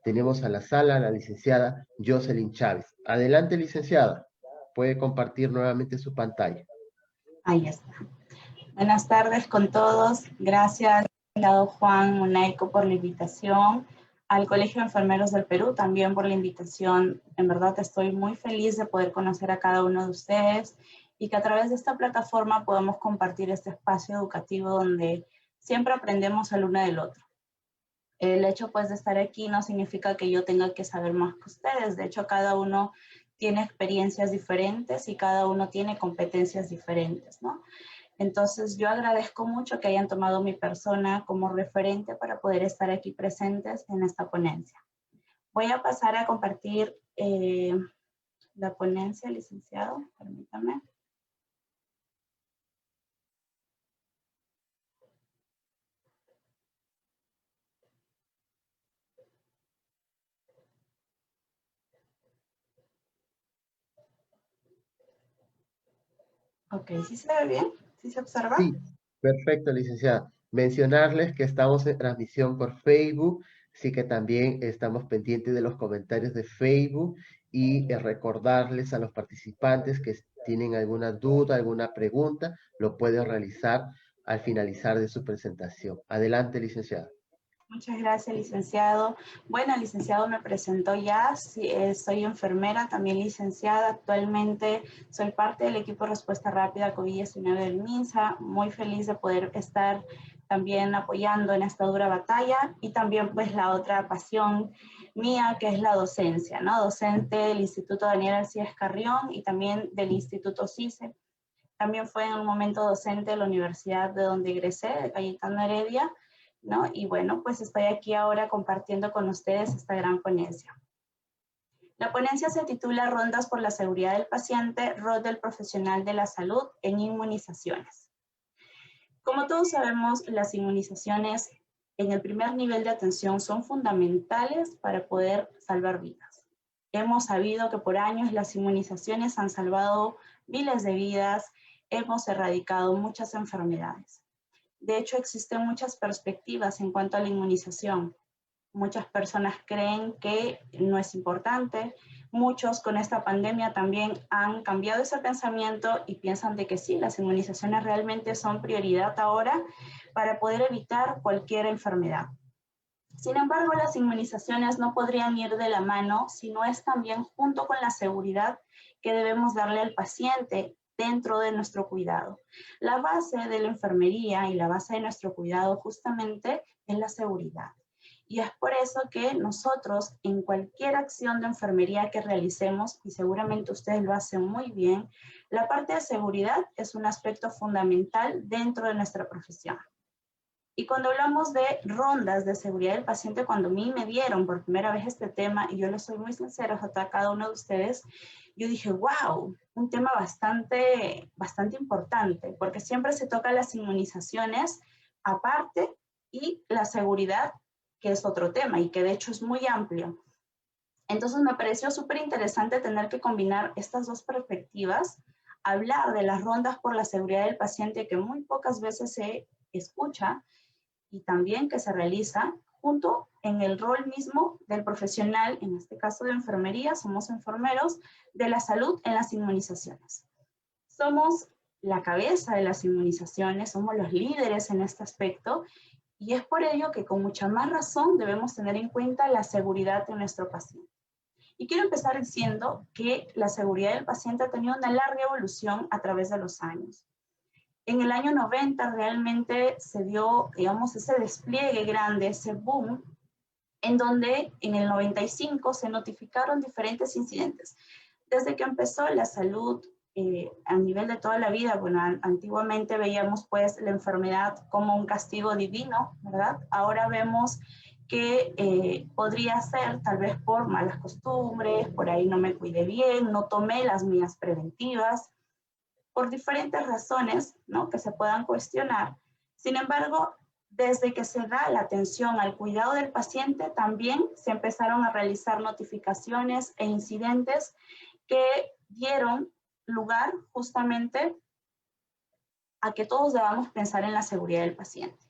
tenemos a la sala a la licenciada Jocelyn Chávez. Adelante, licenciada. Puede compartir nuevamente su pantalla. Ahí está. Buenas tardes con todos. Gracias, licenciado Juan Munaico, por la invitación. Al Colegio de Enfermeros del Perú también por la invitación. En verdad estoy muy feliz de poder conocer a cada uno de ustedes y que a través de esta plataforma podamos compartir este espacio educativo donde siempre aprendemos el uno del otro. El hecho pues de estar aquí no significa que yo tenga que saber más que ustedes. De hecho, cada uno tiene experiencias diferentes y cada uno tiene competencias diferentes, ¿no? Entonces, yo agradezco mucho que hayan tomado mi persona como referente para poder estar aquí presentes en esta ponencia. Voy a pasar a compartir la ponencia, licenciado, permítame. Ok, ¿sí se ve bien? ¿Sí se observa? Sí, perfecto, licenciada. Mencionarles que estamos en transmisión por Facebook, así que también estamos pendientes de los comentarios de Facebook y recordarles a los participantes que tienen alguna duda, alguna pregunta, lo pueden realizar al finalizar de su presentación. Adelante, licenciada. Muchas gracias, licenciado. Bueno, licenciado, me presentó ya. Sí, soy enfermera, también licenciada. Actualmente soy parte del equipo de respuesta rápida COVID-19 del MINSA. Muy feliz de poder estar también apoyando en esta dura batalla y también pues la otra pasión mía que es la docencia, ¿no? Docente del Instituto Daniel Alcides Carrión y también del Instituto CICE. También fue en un momento docente de la universidad de donde egresé, de Cayetano Heredia, ¿no? Y bueno, pues estoy aquí ahora compartiendo con ustedes esta gran ponencia. La ponencia se titula Rondas por la seguridad del paciente, rol del profesional de la salud en inmunizaciones. Como todos sabemos, las inmunizaciones en el primer nivel de atención son fundamentales para poder salvar vidas. Hemos sabido que por años las inmunizaciones han salvado miles de vidas, hemos erradicado muchas enfermedades. De hecho, existen muchas perspectivas en cuanto a la inmunización. Muchas personas creen que no es importante. Muchos con esta pandemia también han cambiado ese pensamiento y piensan de que sí, las inmunizaciones realmente son prioridad ahora para poder evitar cualquier enfermedad. Sin embargo, las inmunizaciones no podrían ir de la mano si no es también junto con la seguridad que debemos darle al paciente dentro de nuestro cuidado. La base de la enfermería y la base de nuestro cuidado justamente es la seguridad. Y es por eso que nosotros en cualquier acción de enfermería que realicemos, y seguramente ustedes lo hacen muy bien, la parte de seguridad es un aspecto fundamental dentro de nuestra profesión. Y cuando hablamos de rondas de seguridad del paciente, cuando a mí me dieron por primera vez este tema, y yo les soy muy sincera a cada uno de ustedes, yo dije, wow, un tema bastante importante, porque siempre se toca las inmunizaciones aparte y la seguridad, que es otro tema y que de hecho es muy amplio. Entonces me pareció súper interesante tener que combinar estas dos perspectivas, hablar de las rondas por la seguridad del paciente que muy pocas veces se escucha, y también que se realiza junto en el rol mismo del profesional, en este caso de enfermería, somos enfermeros de la salud en las inmunizaciones. Somos la cabeza de las inmunizaciones, somos los líderes en este aspecto y es por ello que con mucha más razón debemos tener en cuenta la seguridad de nuestro paciente. Y quiero empezar diciendo que la seguridad del paciente ha tenido una larga evolución a través de los años. En el año 90 realmente se dio, digamos, ese despliegue grande, ese boom, en donde en el 95 se notificaron diferentes incidentes. Desde que empezó la salud a nivel de toda la vida, bueno, antiguamente veíamos pues la enfermedad como un castigo divino, ¿verdad? Ahora vemos que podría ser tal vez por malas costumbres, por ahí no me cuidé bien, no tomé las medidas preventivas, por diferentes razones, ¿no?, que se puedan cuestionar. Sin embargo, desde que se da la atención al cuidado del paciente, también se empezaron a realizar notificaciones e incidentes que dieron lugar justamente a que todos debamos pensar en la seguridad del paciente.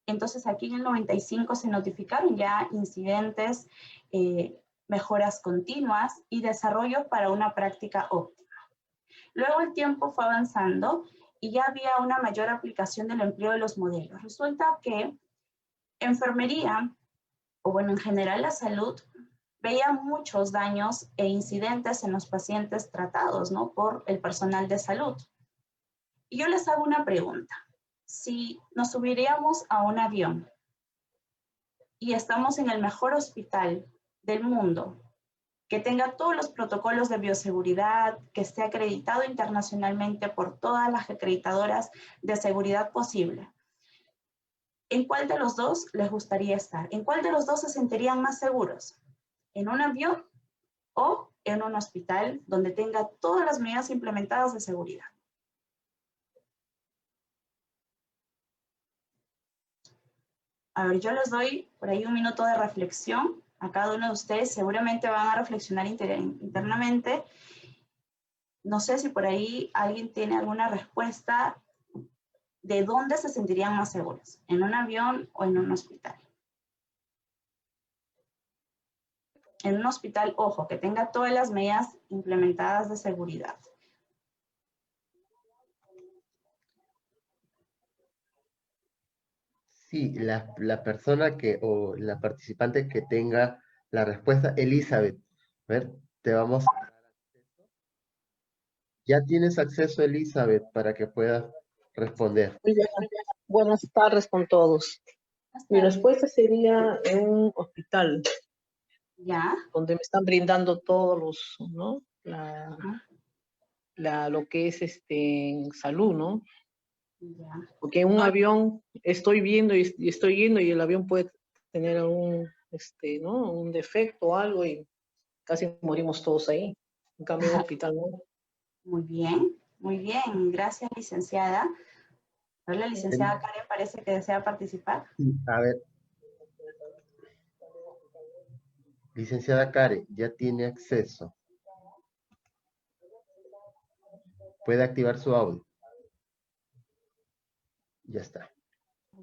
Entonces aquí en el 95 se notificaron ya incidentes, mejoras continuas y desarrollo para una práctica óptima. Luego el tiempo fue avanzando y ya había una mayor aplicación del empleo de los modelos. Resulta que enfermería, o bueno, en general la salud, veía muchos daños e incidentes en los pacientes tratados, ¿no?, por el personal de salud. Y yo les hago una pregunta. Si nos subiríamos a un avión y estamos en el mejor hospital del mundo, que tenga todos los protocolos de bioseguridad, que esté acreditado internacionalmente por todas las acreditadoras de seguridad posible, ¿en cuál de los dos les gustaría estar? ¿En cuál de los dos se sentirían más seguros? ¿En un avión o en un hospital donde tenga todas las medidas implementadas de seguridad? A ver, yo les doy por ahí un minuto de reflexión a cada uno de ustedes. Seguramente van a reflexionar internamente. No sé si por ahí alguien tiene alguna respuesta de dónde se sentirían más seguros, en un avión o en un hospital. En un hospital, ojo, que tenga todas las medidas implementadas de seguridad. Sí, la persona que, o la participante que tenga la respuesta, Elizabeth. A ver, te vamos a dar acceso. Ya tienes acceso, Elizabeth, para que puedas responder. Muy bien. Buenas tardes con todos. Mi respuesta sería en un hospital. ¿Ya? Donde me están brindando todos los, ¿no? Lo que es salud, ¿no? Ya. Porque en un avión estoy viendo y estoy yendo y el avión puede tener algún, ¿no?, un defecto o algo y casi morimos todos ahí. En cambio, en un hospital no. Muy bien. Gracias, licenciada. La licenciada Karen parece que desea participar. A ver. Licenciada Karen, ya tiene acceso. Puede activar su audio. Ya está.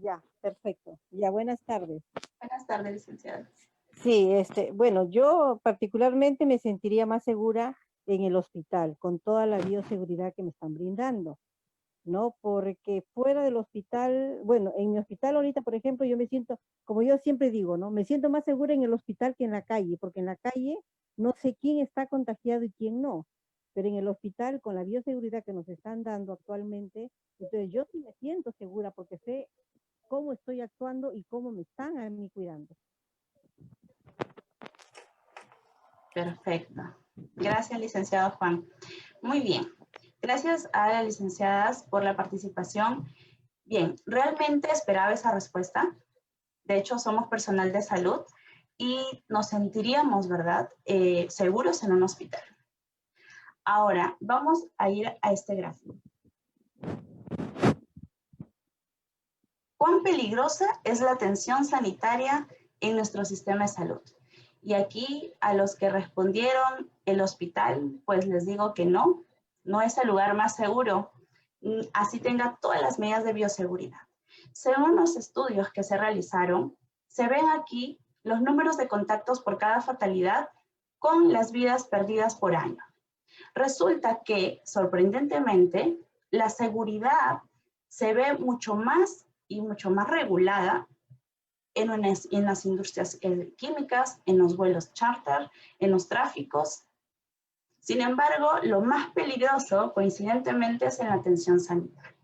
Ya, perfecto. Ya, buenas tardes. Buenas tardes, licenciada. Sí, bueno, yo particularmente me sentiría más segura en el hospital, con toda la bioseguridad que me están brindando, ¿no? Porque fuera del hospital, bueno, en mi hospital ahorita, por ejemplo, yo me siento, como yo siempre digo, ¿no? Me siento más segura en el hospital que en la calle, porque en la calle no sé quién está contagiado y quién no. Pero en el hospital, con la bioseguridad que nos están dando actualmente, entonces yo sí me siento segura porque sé cómo estoy actuando y cómo me están a mí cuidando. Perfecto. Gracias, licenciado Juan. Muy bien. Gracias a las licenciadas por la participación. Bien, realmente esperaba esa respuesta. De hecho, somos personal de salud y nos sentiríamos, ¿verdad?, seguros en un hospital. Ahora, vamos a ir a este gráfico. ¿Cuán peligrosa es la atención sanitaria en nuestro sistema de salud? Y aquí a los que respondieron el hospital, pues les digo que no es el lugar más seguro, así tenga todas las medidas de bioseguridad. Según los estudios que se realizaron, se ven aquí los números de contactos por cada fatalidad con las vidas perdidas por año. Resulta que, sorprendentemente, la seguridad se ve mucho más regulada en las industrias químicas, en los vuelos charter, en los tráficos. Sin embargo, lo más peligroso, coincidentemente, es en la atención sanitaria.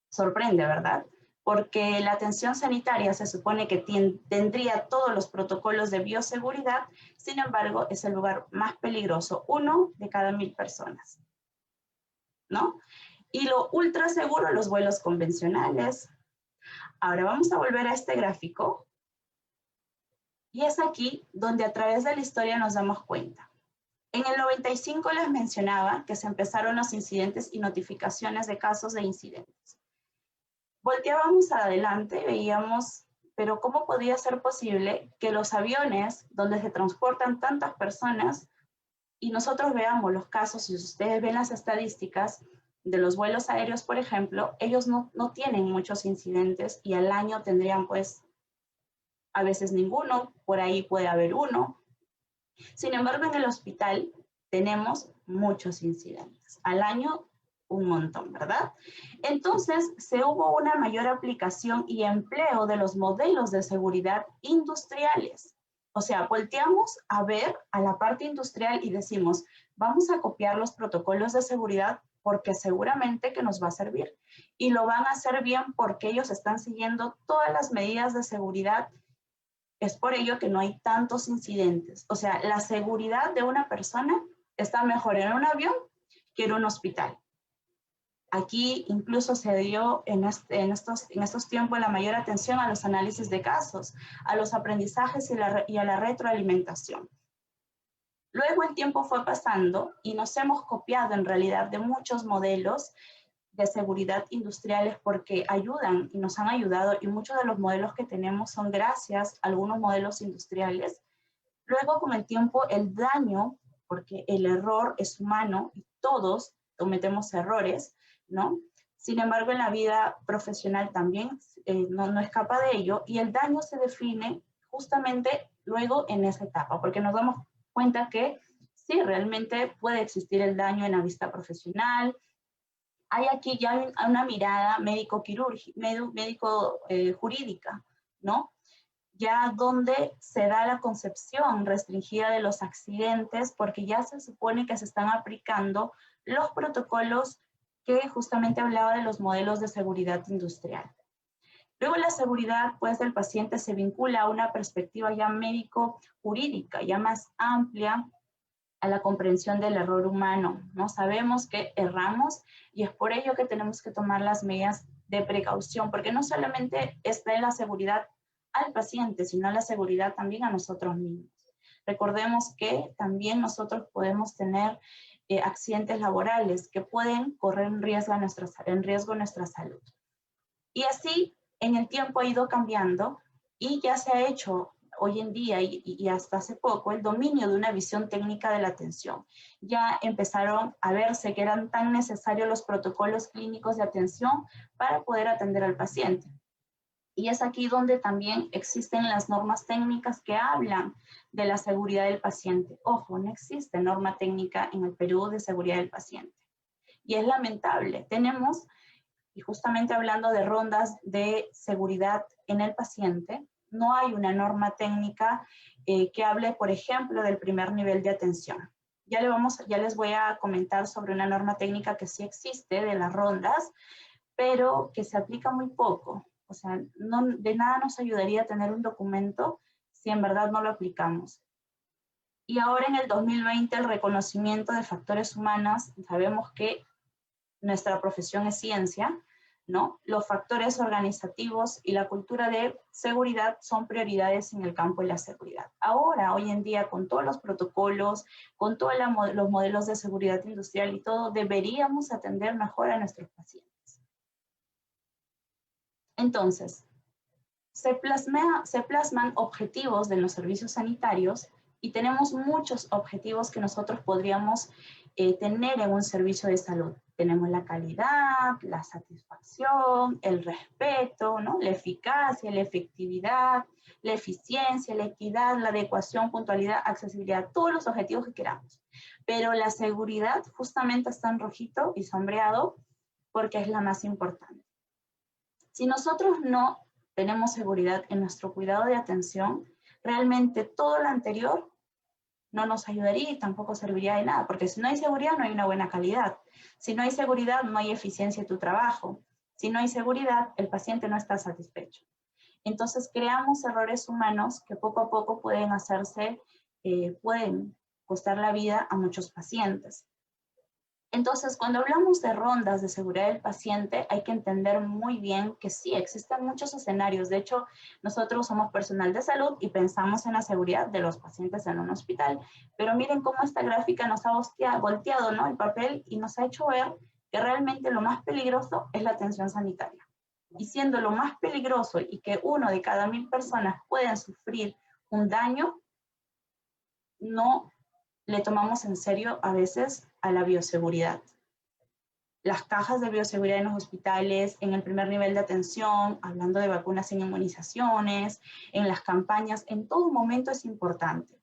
Sorprende, ¿verdad? Porque la atención sanitaria se supone que tendría todos los protocolos de bioseguridad, sin embargo, es el lugar más peligroso, 1 de cada 1000 personas, ¿no? Y lo ultra seguro, los vuelos convencionales. Ahora vamos a volver a este gráfico. Y es aquí donde a través de la historia nos damos cuenta. En el 95 les mencionaba que se empezaron los incidentes y notificaciones de casos de incidentes. Volteábamos adelante y veíamos, pero ¿cómo podía ser posible que los aviones donde se transportan tantas personas y nosotros veamos los casos y ustedes ven las estadísticas, de los vuelos aéreos, por ejemplo, ellos no tienen muchos incidentes y al año tendrían pues a veces ninguno, por ahí puede haber uno. Sin embargo, en el hospital tenemos muchos incidentes. Al año, un montón, ¿verdad? Entonces, se hubo una mayor aplicación y empleo de los modelos de seguridad industriales. O sea, volteamos a ver a la parte industrial y decimos, vamos a copiar los protocolos de seguridad porque seguramente que nos va a servir. Y lo van a hacer bien porque ellos están siguiendo todas las medidas de seguridad. Es por ello que no hay tantos incidentes. O sea, la seguridad de una persona está mejor en un avión que en un hospital. Aquí incluso se dio en estos tiempos la mayor atención a los análisis de casos, a los aprendizajes y a la retroalimentación. Luego el tiempo fue pasando y nos hemos copiado en realidad de muchos modelos de seguridad industriales porque ayudan y nos han ayudado, y muchos de los modelos que tenemos son gracias a algunos modelos industriales. Luego con el tiempo el daño, porque el error es humano y todos cometemos errores, ¿no? Sin embargo, en la vida profesional también no escapa de ello, y el daño se define justamente luego en esa etapa, porque nos damos cuenta que sí, realmente puede existir el daño en la vista profesional. Hay aquí ya una mirada médico-jurídica, ¿no? Ya donde se da la concepción restringida de los accidentes, porque ya se supone que se están aplicando los protocolos que justamente hablaba de los modelos de seguridad industrial. Luego la seguridad pues, del paciente se vincula a una perspectiva ya médico-jurídica, ya más amplia, a la comprensión del error humano, ¿no? Sabemos que erramos y es por ello que tenemos que tomar las medidas de precaución, porque no solamente está en la seguridad al paciente, sino la seguridad también a nosotros mismos. Recordemos que también nosotros podemos tener accidentes laborales que pueden correr en riesgo nuestra salud. Y así en el tiempo ha ido cambiando y ya se ha hecho hoy en día y hasta hace poco el dominio de una visión técnica de la atención. Ya empezaron a verse que eran tan necesarios los protocolos clínicos de atención para poder atender al paciente. Y es aquí donde también existen las normas técnicas que hablan de la seguridad del paciente. Ojo, no existe norma técnica en el Perú de seguridad del paciente. Y es lamentable. Tenemos, y justamente hablando de rondas de seguridad en el paciente, no hay una norma técnica que hable, por ejemplo, del primer nivel de atención. Ya les voy a comentar sobre una norma técnica que sí existe de las rondas, pero que se aplica muy poco. O sea, de nada nos ayudaría tener un documento si en verdad no lo aplicamos. Y ahora en el 2020 el reconocimiento de factores humanos, sabemos que nuestra profesión es ciencia, ¿no? Los factores organizativos y la cultura de seguridad son prioridades en el campo de la seguridad. Ahora, hoy en día, con todos los protocolos, con todos los modelos de seguridad industrial y todo, deberíamos atender mejor a nuestros pacientes. Entonces, se plasman objetivos de los servicios sanitarios y tenemos muchos objetivos que nosotros podríamos tener en un servicio de salud. Tenemos la calidad, la satisfacción, el respeto, ¿no? La eficacia, la efectividad, la eficiencia, la equidad, la adecuación, puntualidad, accesibilidad, todos los objetivos que queramos. Pero la seguridad justamente está en rojito y sombreado porque es la más importante. Si nosotros no tenemos seguridad en nuestro cuidado de atención, realmente todo lo anterior no nos ayudaría y tampoco serviría de nada, porque si no hay seguridad no hay una buena calidad. Si no hay seguridad no hay eficiencia en tu trabajo. Si no hay seguridad, el paciente no está satisfecho. Entonces creamos errores humanos que poco a poco pueden costar la vida a muchos pacientes. Entonces, cuando hablamos de rondas de seguridad del paciente, hay que entender muy bien que sí, existen muchos escenarios. De hecho, nosotros somos personal de salud y pensamos en la seguridad de los pacientes en un hospital. Pero miren cómo esta gráfica nos ha volteado, ¿no? El papel y nos ha hecho ver que realmente lo más peligroso es la atención sanitaria. Y siendo lo más peligroso y que 1 de cada 1000 personas pueden sufrir un daño, no le tomamos en serio a veces a la bioseguridad. las cajas de bioseguridad en los hospitales, en el primer nivel de atención, hablando de vacunas en inmunizaciones, en las campañas, en todo momento es importante,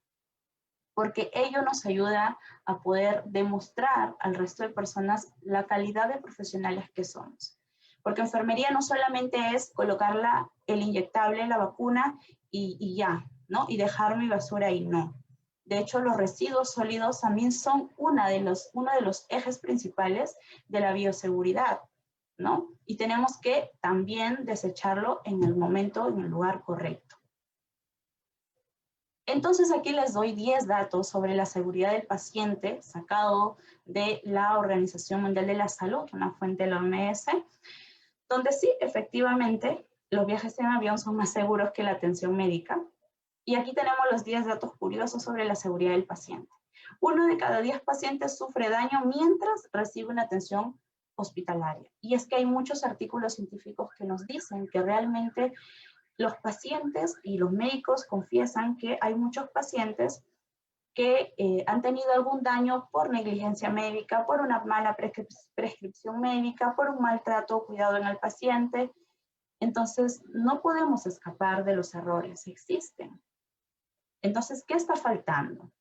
porque ello nos ayuda a poder demostrar al resto de personas la calidad de profesionales que somos. Porque enfermería no solamente es colocar el inyectable, la vacuna y ya, ¿no? Y dejar mi basura ahí, no. De hecho, los residuos sólidos también son uno de los ejes principales de la bioseguridad, ¿no? Y tenemos que también desecharlo en el momento, en el lugar correcto. Entonces aquí les doy 10 datos sobre la seguridad del paciente sacado de la Organización Mundial de la Salud, una fuente de la OMS, donde sí, efectivamente, los viajes en avión son más seguros que la atención médica. Y aquí tenemos los 10 datos curiosos sobre la seguridad del paciente. 1 de cada 10 pacientes sufre daño mientras recibe una atención hospitalaria. Y es que hay muchos artículos científicos que nos dicen que realmente los pacientes y los médicos confiesan que hay muchos pacientes que han tenido algún daño por negligencia médica, por una mala prescripción médica, por un maltrato o cuidado en el paciente. Entonces, no podemos escapar de los errores, existen. Entonces, ¿qué está faltando?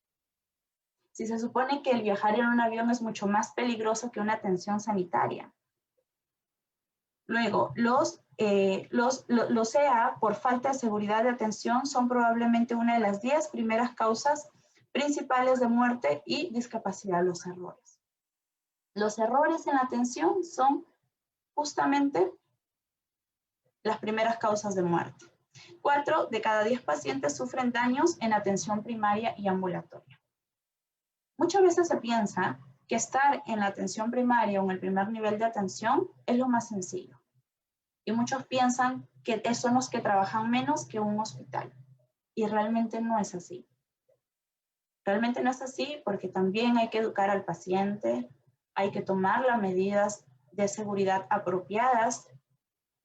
Si se supone que el viajar en un avión es mucho más peligroso que una atención sanitaria. Luego, los EA, por falta de seguridad de atención, son probablemente una de las 10 primeras causas principales de muerte y discapacidad, los errores. Los errores en la atención son justamente las primeras causas de muerte. 4 de cada 10 pacientes sufren daños en atención primaria y ambulatoria. Muchas veces se piensa que estar en la atención primaria o en el primer nivel de atención es lo más sencillo. Y muchos piensan que son los que trabajan menos que un hospital. Y realmente no es así. Realmente no es así porque también hay que educar al paciente, hay que tomar las medidas de seguridad apropiadas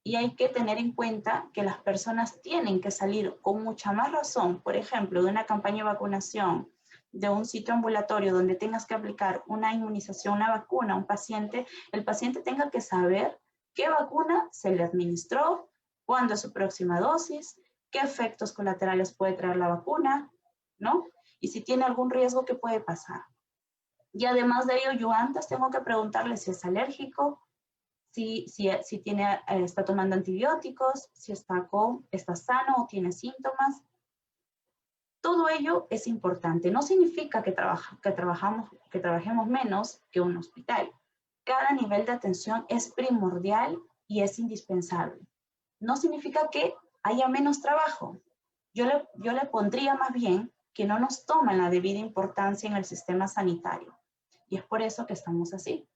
y hay que tener en cuenta que las personas tienen que salir con mucha más razón, por ejemplo, de una campaña de vacunación, de un sitio ambulatorio donde tengas que aplicar una inmunización, una vacuna a un paciente, el paciente tenga que saber qué vacuna se le administró, cuándo es su próxima dosis, qué efectos colaterales puede traer la vacuna, ¿no? Y si tiene algún riesgo, ¿qué puede pasar? Y además de ello, yo antes tengo que preguntarle si es alérgico, si está tomando antibióticos, si está sano o tiene síntomas. Todo ello es importante. No significa que trabajemos menos que un hospital. Cada nivel de atención es primordial y es indispensable. No significa que haya menos trabajo. Yo le pondría más bien que no nos toman la debida importancia en el sistema sanitario. Y es por eso que estamos así.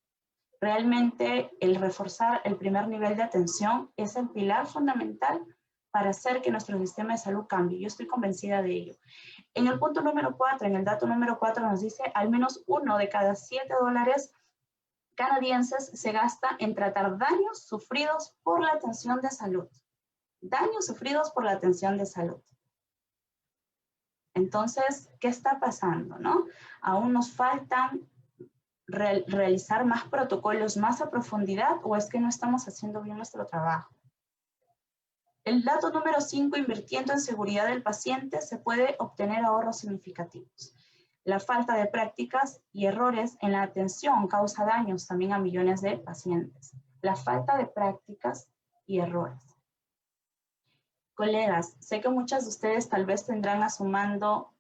Realmente el reforzar el primer nivel de atención es el pilar fundamental para hacer que nuestro sistema de salud cambie. Yo estoy convencida de ello. En el punto número 4, en el dato número 4 nos dice al menos 1 de cada 7 dólares canadienses se gasta en tratar daños sufridos por la atención de salud. Daños sufridos por la atención de salud. Entonces, ¿qué está pasando, no? Aún nos faltan realizar más protocolos más a profundidad o es que no estamos haciendo bien nuestro trabajo. El dato número 5, invirtiendo en seguridad del paciente, se puede obtener ahorros significativos. La falta de prácticas y errores en la atención causa daños también a millones de pacientes. La falta de prácticas y errores. Colegas, sé que muchas de ustedes tal vez tendrán a su mando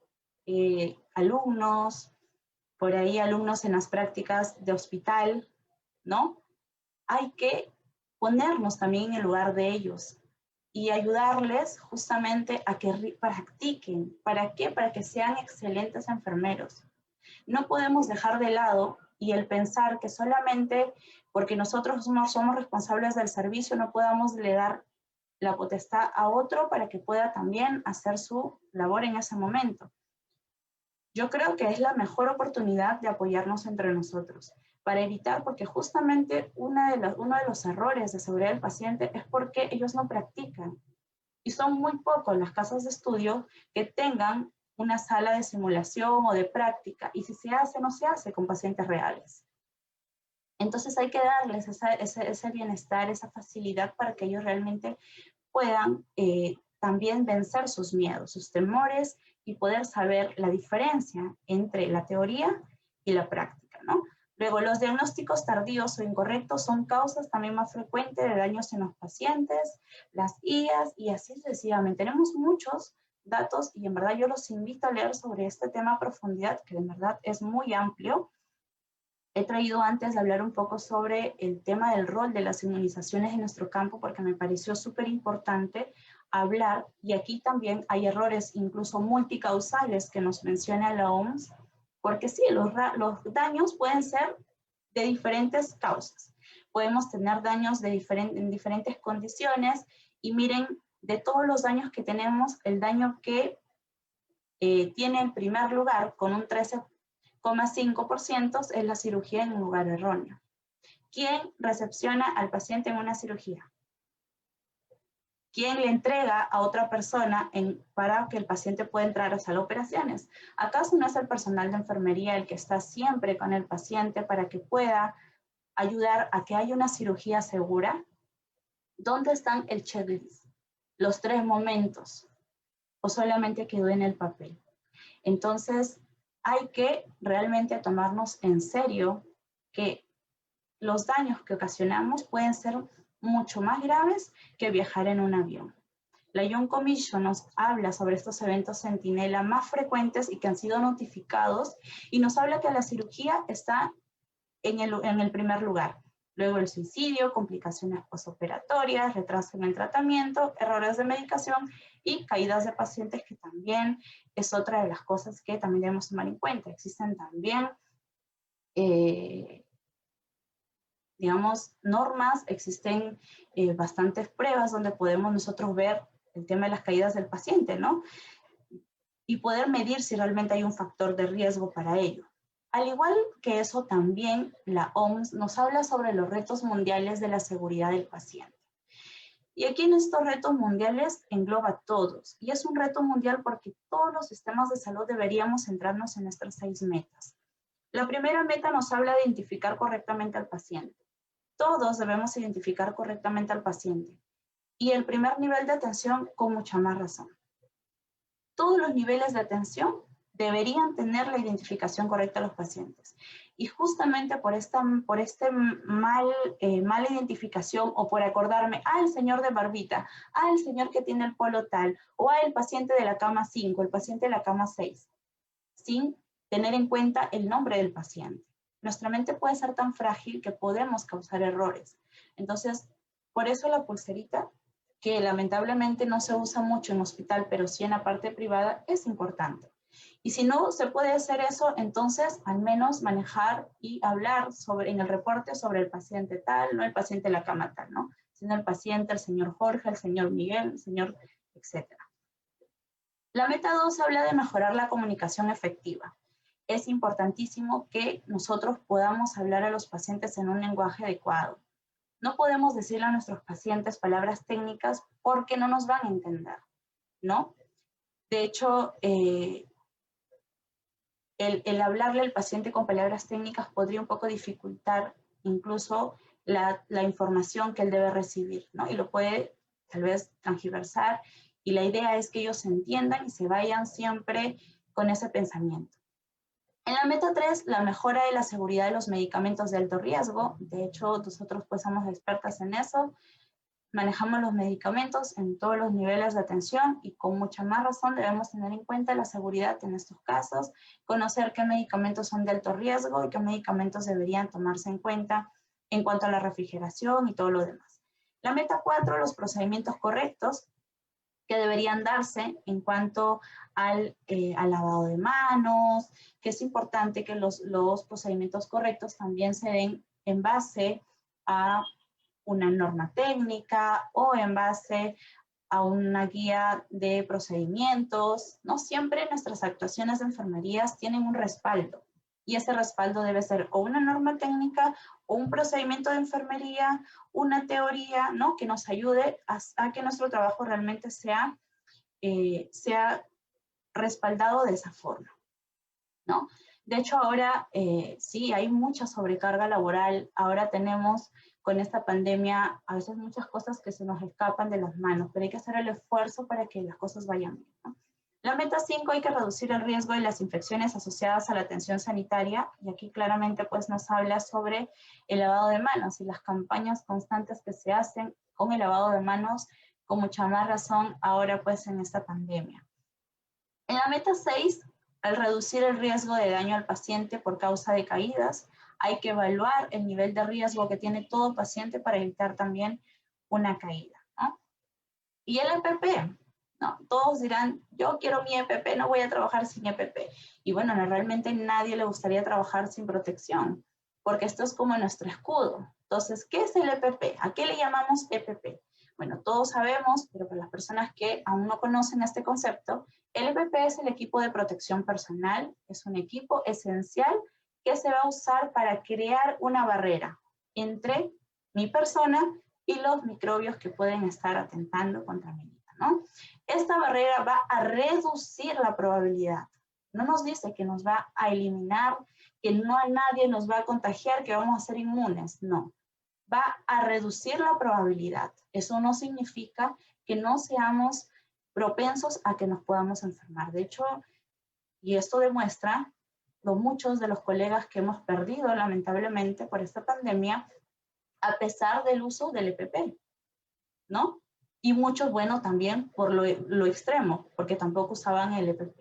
alumnos, por ahí alumnos en las prácticas de hospital, ¿no? Hay que ponernos también en el lugar de ellos y ayudarles justamente a que practiquen. ¿Para qué? Para que sean excelentes enfermeros. No podemos dejar de lado y el pensar que solamente porque nosotros no somos responsables del servicio no podamos delegar la potestad a otro para que pueda también hacer su labor en ese momento. Yo creo que es la mejor oportunidad de apoyarnos entre nosotros para evitar, porque justamente uno de los errores de seguridad del paciente es porque ellos no practican. Y son muy pocos las casas de estudio que tengan una sala de simulación o de práctica. Y si se hace, no se hace con pacientes reales. Entonces hay que darles ese bienestar, esa facilidad para que ellos realmente puedan también vencer sus miedos, sus temores y poder saber la diferencia entre la teoría y la práctica, ¿no? Luego, los diagnósticos tardíos o incorrectos son causas también más frecuentes de daños en los pacientes, las IAS y así sucesivamente. Tenemos muchos datos y en verdad yo los invito a leer sobre este tema a profundidad, que en verdad es muy amplio. He traído antes de hablar un poco sobre el tema del rol de las inmunizaciones en nuestro campo porque me pareció súper importante hablar, y aquí también hay errores incluso multicausales que nos menciona la OMS, porque sí, los daños pueden ser de diferentes causas. Podemos tener daños en diferentes condiciones y miren, de todos los daños que tenemos, el daño que tiene en primer lugar con un 13,5% es la cirugía en un lugar erróneo. ¿Quién recepciona al paciente en una cirugía? ¿Quién le entrega a otra persona para que el paciente pueda entrar a sala de operaciones? ¿Acaso no es el personal de enfermería el que está siempre con el paciente para que pueda ayudar a que haya una cirugía segura? ¿Dónde están el checklist? Los 3 momentos. ¿O solamente quedó en el papel? Entonces, hay que realmente tomarnos en serio que los daños que ocasionamos pueden ser mucho más graves que viajar en un avión. La Young Commission nos habla sobre estos eventos centinela más frecuentes y que han sido notificados y nos habla que la cirugía está en el primer lugar. Luego el suicidio, complicaciones posoperatorias, retraso en el tratamiento, errores de medicación y caídas de pacientes, que también es otra de las cosas que también debemos tomar en cuenta. Existen también digamos, normas, existen bastantes pruebas donde podemos nosotros ver el tema de las caídas del paciente, ¿no? Y poder medir si realmente hay un factor de riesgo para ello. Al igual que eso, también la OMS nos habla sobre los retos mundiales de la seguridad del paciente. Y aquí en estos retos mundiales engloba a todos. Y es un reto mundial porque todos los sistemas de salud deberíamos centrarnos en estas 6 metas. La primera meta nos habla de identificar correctamente al paciente. Todos debemos identificar correctamente al paciente. Y el primer nivel de atención, con mucha más razón. Todos los niveles de atención deberían tener la identificación correcta de los pacientes. Y justamente por esta mala identificación, o por acordarme, el señor de barbita, el señor que tiene el polo tal, o el paciente de la cama 5, el paciente de la cama 6, sin tener en cuenta el nombre del paciente. Nuestra mente puede ser tan frágil que podemos causar errores. Entonces, por eso la pulserita, que lamentablemente no se usa mucho en hospital, pero sí en la parte privada, es importante. Y si no se puede hacer eso, entonces al menos manejar y hablar en el reporte sobre el paciente tal, no el paciente de la cama tal, ¿no? Sino el paciente, el señor Jorge, el señor Miguel, el señor, etc. La meta 2 habla de mejorar la comunicación efectiva. Es importantísimo que nosotros podamos hablar a los pacientes en un lenguaje adecuado. No podemos decirle a nuestros pacientes palabras técnicas porque no nos van a entender, ¿no? De hecho, el hablarle al paciente con palabras técnicas podría un poco dificultar incluso la información que él debe recibir, ¿no? Y lo puede tal vez transgiversar, y la idea es que ellos se entiendan y se vayan siempre con ese pensamiento. En la meta 3, la mejora de la seguridad de los medicamentos de alto riesgo. De hecho, nosotros pues somos expertas en eso. Manejamos los medicamentos en todos los niveles de atención y con mucha más razón debemos tener en cuenta la seguridad en estos casos, conocer qué medicamentos son de alto riesgo y qué medicamentos deberían tomarse en cuenta en cuanto a la refrigeración y todo lo demás. La meta 4, los procedimientos correctos que deberían darse en cuanto al lavado de manos, que es importante que los procedimientos correctos también se den en base a una norma técnica o en base a una guía de procedimientos. No siempre nuestras actuaciones de enfermerías tienen un respaldo, y ese respaldo debe ser o una norma técnica o un procedimiento de enfermería, una teoría, ¿no? Que nos ayude a que nuestro trabajo realmente sea respaldado de esa forma, ¿no? De hecho, ahora sí, hay mucha sobrecarga laboral. Ahora tenemos con esta pandemia a veces muchas cosas que se nos escapan de las manos, pero hay que hacer el esfuerzo para que las cosas vayan bien, ¿no? La meta 5, hay que reducir el riesgo de las infecciones asociadas a la atención sanitaria, y aquí claramente pues nos habla sobre el lavado de manos y las campañas constantes que se hacen con el lavado de manos, con mucha más razón ahora pues en esta pandemia. En la meta 6, al reducir el riesgo de daño al paciente por causa de caídas, hay que evaluar el nivel de riesgo que tiene todo paciente para evitar también una caída, ¿no? Y el EPP, ¿no? Todos dirán, yo quiero mi EPP, no voy a trabajar sin EPP. Y bueno, realmente nadie le gustaría trabajar sin protección, porque esto es como nuestro escudo. Entonces, ¿qué es el EPP? ¿A qué le llamamos EPP? Bueno, todos sabemos, pero para las personas que aún no conocen este concepto, el EPP es el equipo de protección personal, es un equipo esencial que se va a usar para crear una barrera entre mi persona y los microbios que pueden estar atentando contra mi vida, ¿no? Esta barrera va a reducir la probabilidad. No nos dice que nos va a eliminar, que no a nadie nos va a contagiar, que vamos a ser inmunes, no. Va a reducir la probabilidad. Eso no significa que no seamos propensos a que nos podamos enfermar. De hecho, y esto demuestra muchos de los colegas que hemos perdido lamentablemente por esta pandemia, a pesar del uso del EPP, ¿no? Y muchos, bueno, también por lo extremo, porque tampoco usaban el EPP.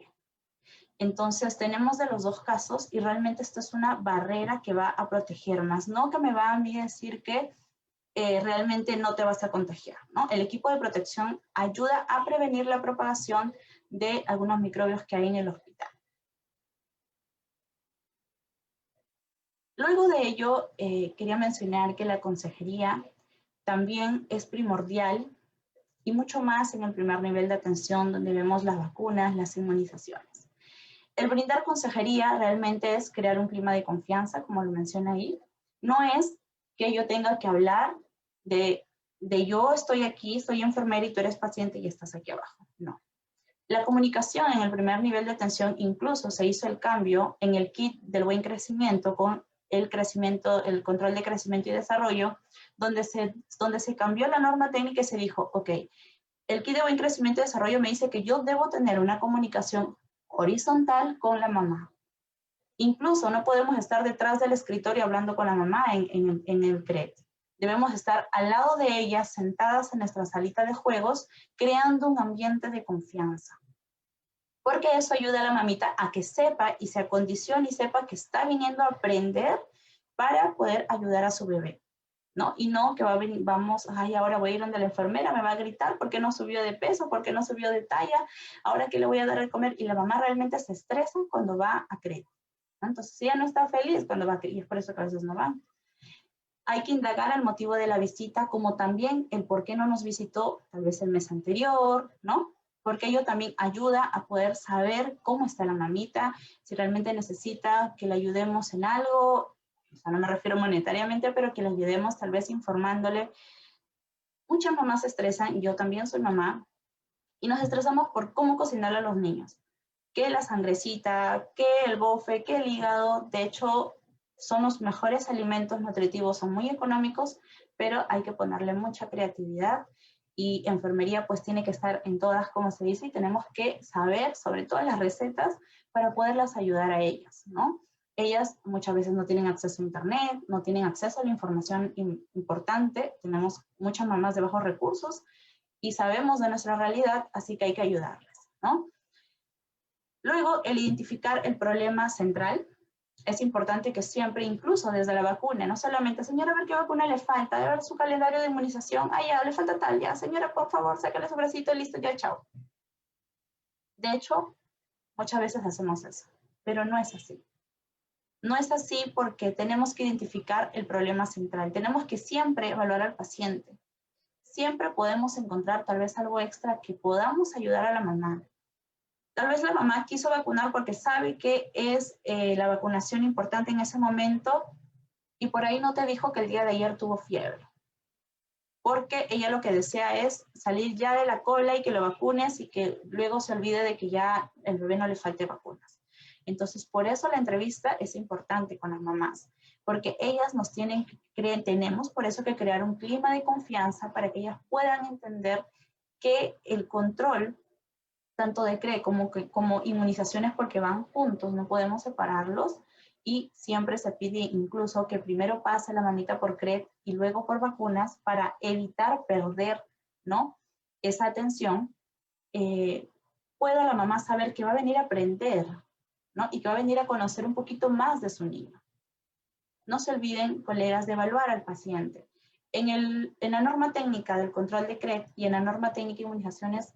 Entonces, tenemos de los dos casos y realmente esto es una barrera que va a proteger más, no que me va a mí decir que realmente no te vas a contagiar, ¿no? El equipo de protección ayuda a prevenir la propagación de algunos microbios que hay en el hospital. Luego de ello, quería mencionar que la consejería también es primordial y mucho más en el primer nivel de atención, donde vemos las vacunas, las inmunizaciones. El brindar consejería realmente es crear un clima de confianza, como lo menciona ahí. No es que yo tenga que hablar de yo estoy aquí, soy enfermera y tú eres paciente y estás aquí abajo. No. La comunicación en el primer nivel de atención, incluso se hizo el cambio en el kit del buen crecimiento con el control de crecimiento y desarrollo, donde se cambió la norma técnica y se dijo, ok, el kit de buen crecimiento y desarrollo me dice que yo debo tener una comunicación horizontal con la mamá. Incluso no podemos estar detrás del escritorio hablando con la mamá en el CRET. Debemos estar al lado de ella, sentadas en nuestra salita de juegos, creando un ambiente de confianza. Porque eso ayuda a la mamita a que sepa y se acondicione y sepa que está viniendo a aprender para poder ayudar a su bebé, ¿no? Y no que ahora voy a ir donde la enfermera me va a gritar porque no subió de peso, porque no subió de talla, ahora que le voy a dar de comer. Y la mamá realmente se estresa cuando va a CRET, ¿no? Entonces ella no está feliz cuando va a CRET y es por eso que a veces no van. Hay que indagar el motivo de la visita, como también el por qué no nos visitó tal vez el mes anterior, ¿no? Porque ello también ayuda a poder saber cómo está la mamita, si realmente necesita que le ayudemos en algo, o sea, no me refiero monetariamente, pero que le ayudemos tal vez informándole. Muchas mamás se estresan, yo también soy mamá, y nos estresamos por cómo cocinarle a los niños. Que la sangrecita, que el bofe, que el hígado, de hecho, son los mejores alimentos nutritivos, son muy económicos, pero hay que ponerle mucha creatividad y enfermería pues tiene que estar en todas, como se dice, y tenemos que saber sobre todas las recetas para poderlas ayudar a ellas, ¿no? Ellas muchas veces no tienen acceso a internet, no tienen acceso a la información importante, tenemos muchas mamás de bajos recursos y sabemos de nuestra realidad, así que hay que ayudarles, ¿no? Luego, el identificar el problema central. Es importante que siempre, incluso desde la vacuna, no solamente, señora, a ver qué vacuna le falta, a ver su calendario de inmunización, ya, le falta tal, ya, señora, por favor, sácale su bracito, listo, ya, chao. De hecho, muchas veces hacemos eso, pero no es así. No es así porque tenemos que identificar el problema central, tenemos que siempre evaluar al paciente. Siempre podemos encontrar tal vez algo extra que podamos ayudar a la mamá. Tal vez la mamá quiso vacunar porque sabe que es la vacunación importante en ese momento y por ahí no te dijo que el día de ayer tuvo fiebre. Porque ella lo que desea es salir ya de la cola y que lo vacunes y que luego se olvide de que ya el bebé no le falte vacunas. Entonces, por eso la entrevista es importante con las mamás, porque ellas nos tenemos por eso que crear un clima de confianza para que ellas puedan entender que el control, tanto de CRE como inmunizaciones, porque van juntos, no podemos separarlos, y siempre se pide incluso que primero pase la mamita por CRE y luego por vacunas para evitar perder, ¿no?, esa atención. Pueda la mamá saber que va a venir a aprender, ¿no?, y que va a venir a conocer un poquito más de su niño. No se olviden, colegas, de evaluar al paciente. En la norma técnica del control de CRE y en la norma técnica de inmunizaciones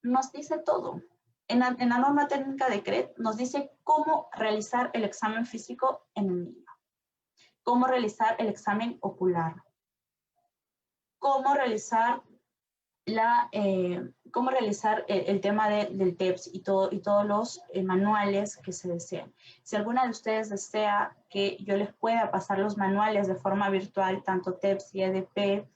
nos dice todo. En la norma técnica de CRE nos dice cómo realizar el examen físico en el niño, cómo realizar el examen ocular, cómo realizar el tema del TEPS y todos los manuales que se desean. Si alguna de ustedes desea que yo les pueda pasar los manuales de forma virtual, tanto TEPS y EDP,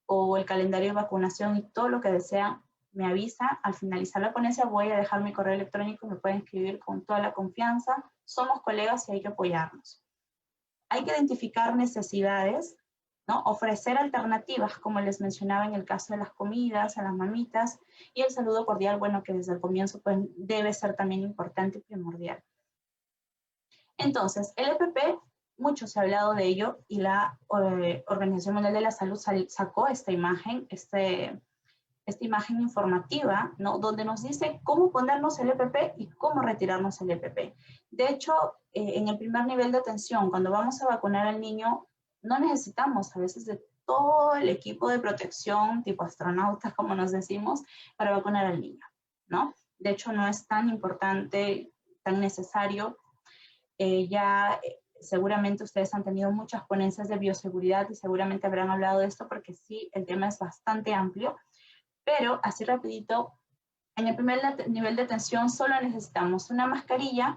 o el calendario de vacunación y todo lo que desean, me avisa. Al finalizar la ponencia voy a dejar mi correo electrónico, me pueden escribir con toda la confianza. Somos colegas y hay que apoyarnos. Hay que identificar necesidades, ¿no?, ofrecer alternativas, como les mencionaba en el caso de las comidas, a las mamitas, y el saludo cordial, bueno, que desde el comienzo pues, debe ser también importante y primordial. Entonces, el EPP, mucho se ha hablado de ello, y la Organización Mundial de la Salud sacó esta imagen informativa, ¿no?, donde nos dice cómo ponernos el EPP y cómo retirarnos el EPP. De hecho, en el primer nivel de atención, cuando vamos a vacunar al niño, no necesitamos a veces de todo el equipo de protección, tipo astronautas, como nos decimos, para vacunar al niño, ¿no? De hecho, no es tan importante, tan necesario. Seguramente ustedes han tenido muchas ponencias de bioseguridad y seguramente habrán hablado de esto porque sí, el tema es bastante amplio. Pero, así rapidito, en el primer nivel de atención solo necesitamos una mascarilla,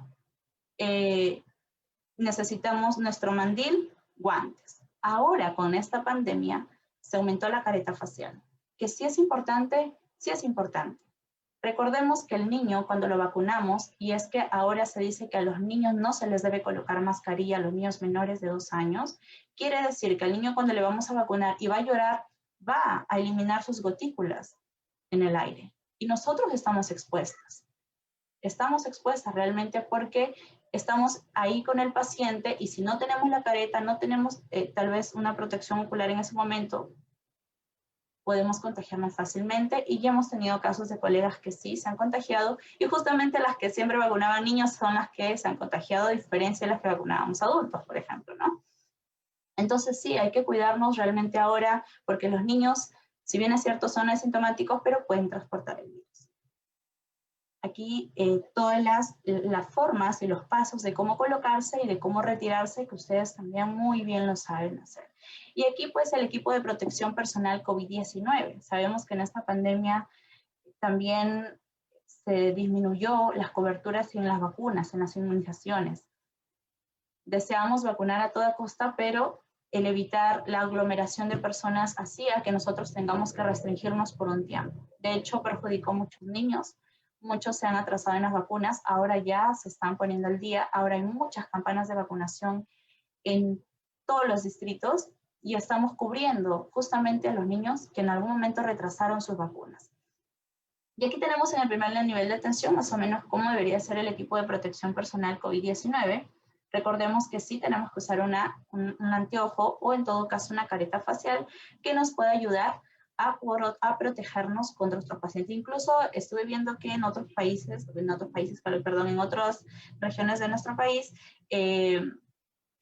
necesitamos nuestro mandil, guantes. Ahora, con esta pandemia, se aumentó la careta facial, que sí es importante, sí es importante. Recordemos que el niño, cuando lo vacunamos, y es que ahora se dice que a los niños no se les debe colocar mascarilla, a los niños menores de 2 años, quiere decir que al niño cuando le vamos a vacunar y va a llorar, va a eliminar sus gotículas en el aire. Y nosotros estamos expuestas. Estamos expuestas realmente porque estamos ahí con el paciente y si no tenemos la careta, no tenemos tal vez una protección ocular en ese momento, podemos contagiarnos fácilmente, y ya hemos tenido casos de colegas que sí se han contagiado, y justamente las que siempre vacunaban niños son las que se han contagiado, a diferencia de las que vacunábamos adultos, por ejemplo, ¿no? Entonces sí, hay que cuidarnos realmente ahora, porque los niños, si bien es cierto, son asintomáticos, pero pueden transportar el virus. Aquí todas las formas y los pasos de cómo colocarse y de cómo retirarse, que ustedes también muy bien lo saben hacer. Y aquí pues el equipo de protección personal COVID-19. Sabemos que en esta pandemia también se disminuyó las coberturas en las vacunas, en las inmunizaciones. Deseamos vacunar a toda costa, pero el evitar la aglomeración de personas hacía que nosotros tengamos que restringirnos por un tiempo. De hecho, perjudicó a muchos niños. Muchos se han atrasado en las vacunas, ahora ya se están poniendo al día, ahora hay muchas campanas de vacunación en todos los distritos y estamos cubriendo justamente a los niños que en algún momento retrasaron sus vacunas. Y aquí tenemos en el primer nivel de atención más o menos cómo debería ser el equipo de protección personal COVID-19. Recordemos que sí tenemos que usar un anteojo o en todo caso una careta facial que nos pueda ayudar a protegernos contra nuestro paciente. Incluso estuve viendo que en otras regiones de nuestro país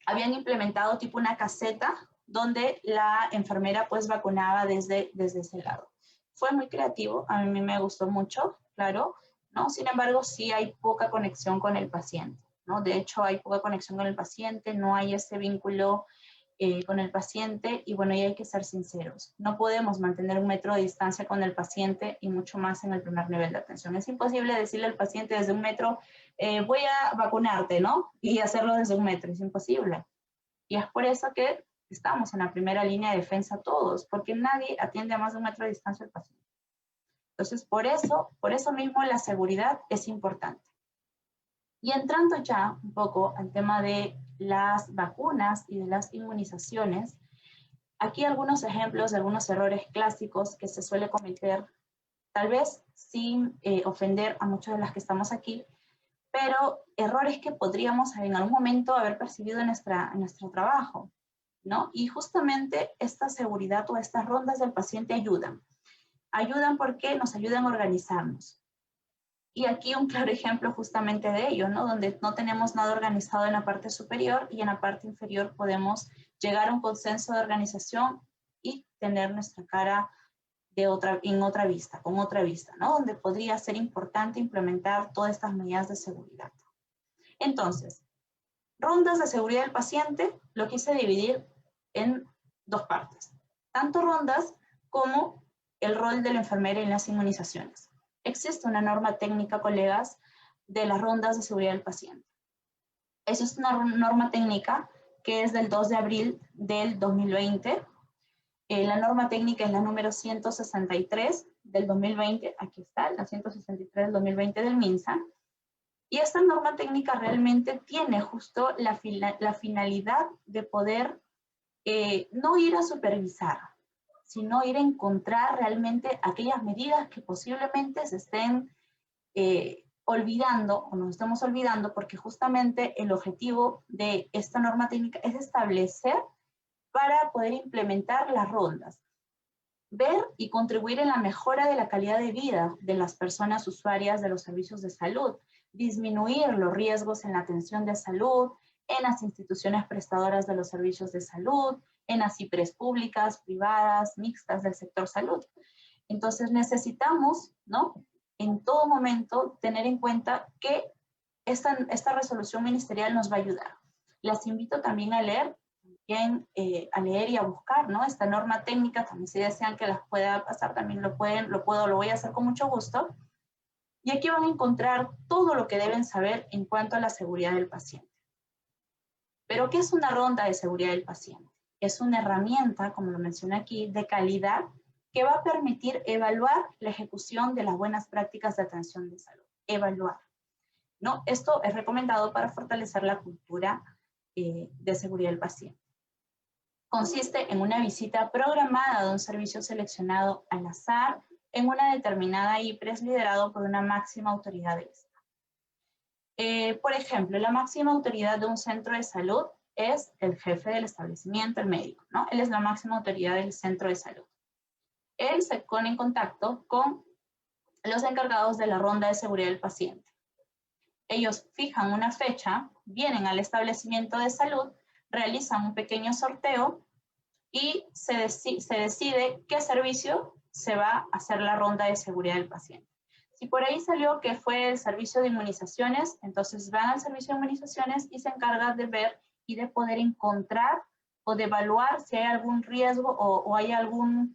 habían implementado tipo una caseta donde la enfermera pues vacunaba desde ese lado. Fue muy creativo, a mí me gustó mucho, claro, ¿no? Sin embargo, sí hay poca conexión con el paciente, ¿no? De hecho, hay poca conexión con el paciente, no hay ese vínculo con el paciente y bueno, y hay que ser sinceros. No podemos mantener 1 metro de distancia con el paciente y mucho más en el primer nivel de atención. Es imposible decirle al paciente desde 1 metro, voy a vacunarte, ¿no? Y hacerlo desde 1 metro, es imposible. Y es por eso que estamos en la primera línea de defensa todos, porque nadie atiende a más de 1 metro de distancia al paciente. Entonces, por eso mismo la seguridad es importante. Y entrando ya un poco al tema de las vacunas y de las inmunizaciones, aquí algunos ejemplos de algunos errores clásicos que se suele cometer, tal vez sin ofender a muchas de las que estamos aquí, pero errores que podríamos en algún momento haber percibido en nuestro trabajo, ¿no? Y justamente esta seguridad o estas rondas del paciente ayudan. Ayudan porque nos ayudan a organizarnos. Y aquí un claro ejemplo justamente de ello, ¿no? Donde no tenemos nada organizado en la parte superior y en la parte inferior podemos llegar a un consenso de organización y tener nuestra cara en otra vista, con otra vista, ¿no? Donde podría ser importante implementar todas estas medidas de seguridad. Entonces, rondas de seguridad del paciente lo quise dividir en dos partes. Tanto rondas como el rol de la enfermera en las inmunizaciones. Existe una norma técnica, colegas, de las rondas de seguridad del paciente. Esa es una norma técnica que es del 2 de abril del 2020. La norma técnica es la número 163 del 2020. Aquí está, la 163 del 2020 del MINSA. Y esta norma técnica realmente tiene justo la finalidad de poder no ir a supervisar, sino ir a encontrar realmente aquellas medidas que posiblemente se estén olvidando o nos estemos olvidando, porque justamente el objetivo de esta norma técnica es establecer para poder implementar las rondas, ver y contribuir en la mejora de la calidad de vida de las personas usuarias de los servicios de salud, disminuir los riesgos en la atención de salud, en las instituciones prestadoras de los servicios de salud, en las IPRES públicas, privadas, mixtas del sector salud. Entonces necesitamos, ¿no?, en todo momento tener en cuenta que esta resolución ministerial nos va a ayudar. Las invito también a leer y a buscar, ¿no?, esta norma técnica. También si desean que las pueda pasar, también lo voy a hacer con mucho gusto. Y aquí van a encontrar todo lo que deben saber en cuanto a la seguridad del paciente. Pero ¿qué es una ronda de seguridad del paciente? Es una herramienta, como lo mencioné aquí, de calidad que va a permitir evaluar la ejecución de las buenas prácticas de atención de salud. Evaluar, ¿no? Esto es recomendado para fortalecer la cultura de seguridad del paciente. Consiste en una visita programada de un servicio seleccionado al azar en una determinada IPRES liderado por una máxima autoridad de esta. Por ejemplo, la máxima autoridad de un centro de salud es el jefe del establecimiento, el médico, ¿no? Él es la máxima autoridad del centro de salud. Él se pone en contacto con los encargados de la ronda de seguridad del paciente. Ellos fijan una fecha, vienen al establecimiento de salud, realizan un pequeño sorteo y se decide qué servicio se va a hacer la ronda de seguridad del paciente. Si por ahí salió que fue el servicio de inmunizaciones, entonces van al servicio de inmunizaciones y se encargan de ver y de poder encontrar o de evaluar si hay algún riesgo o hay alguna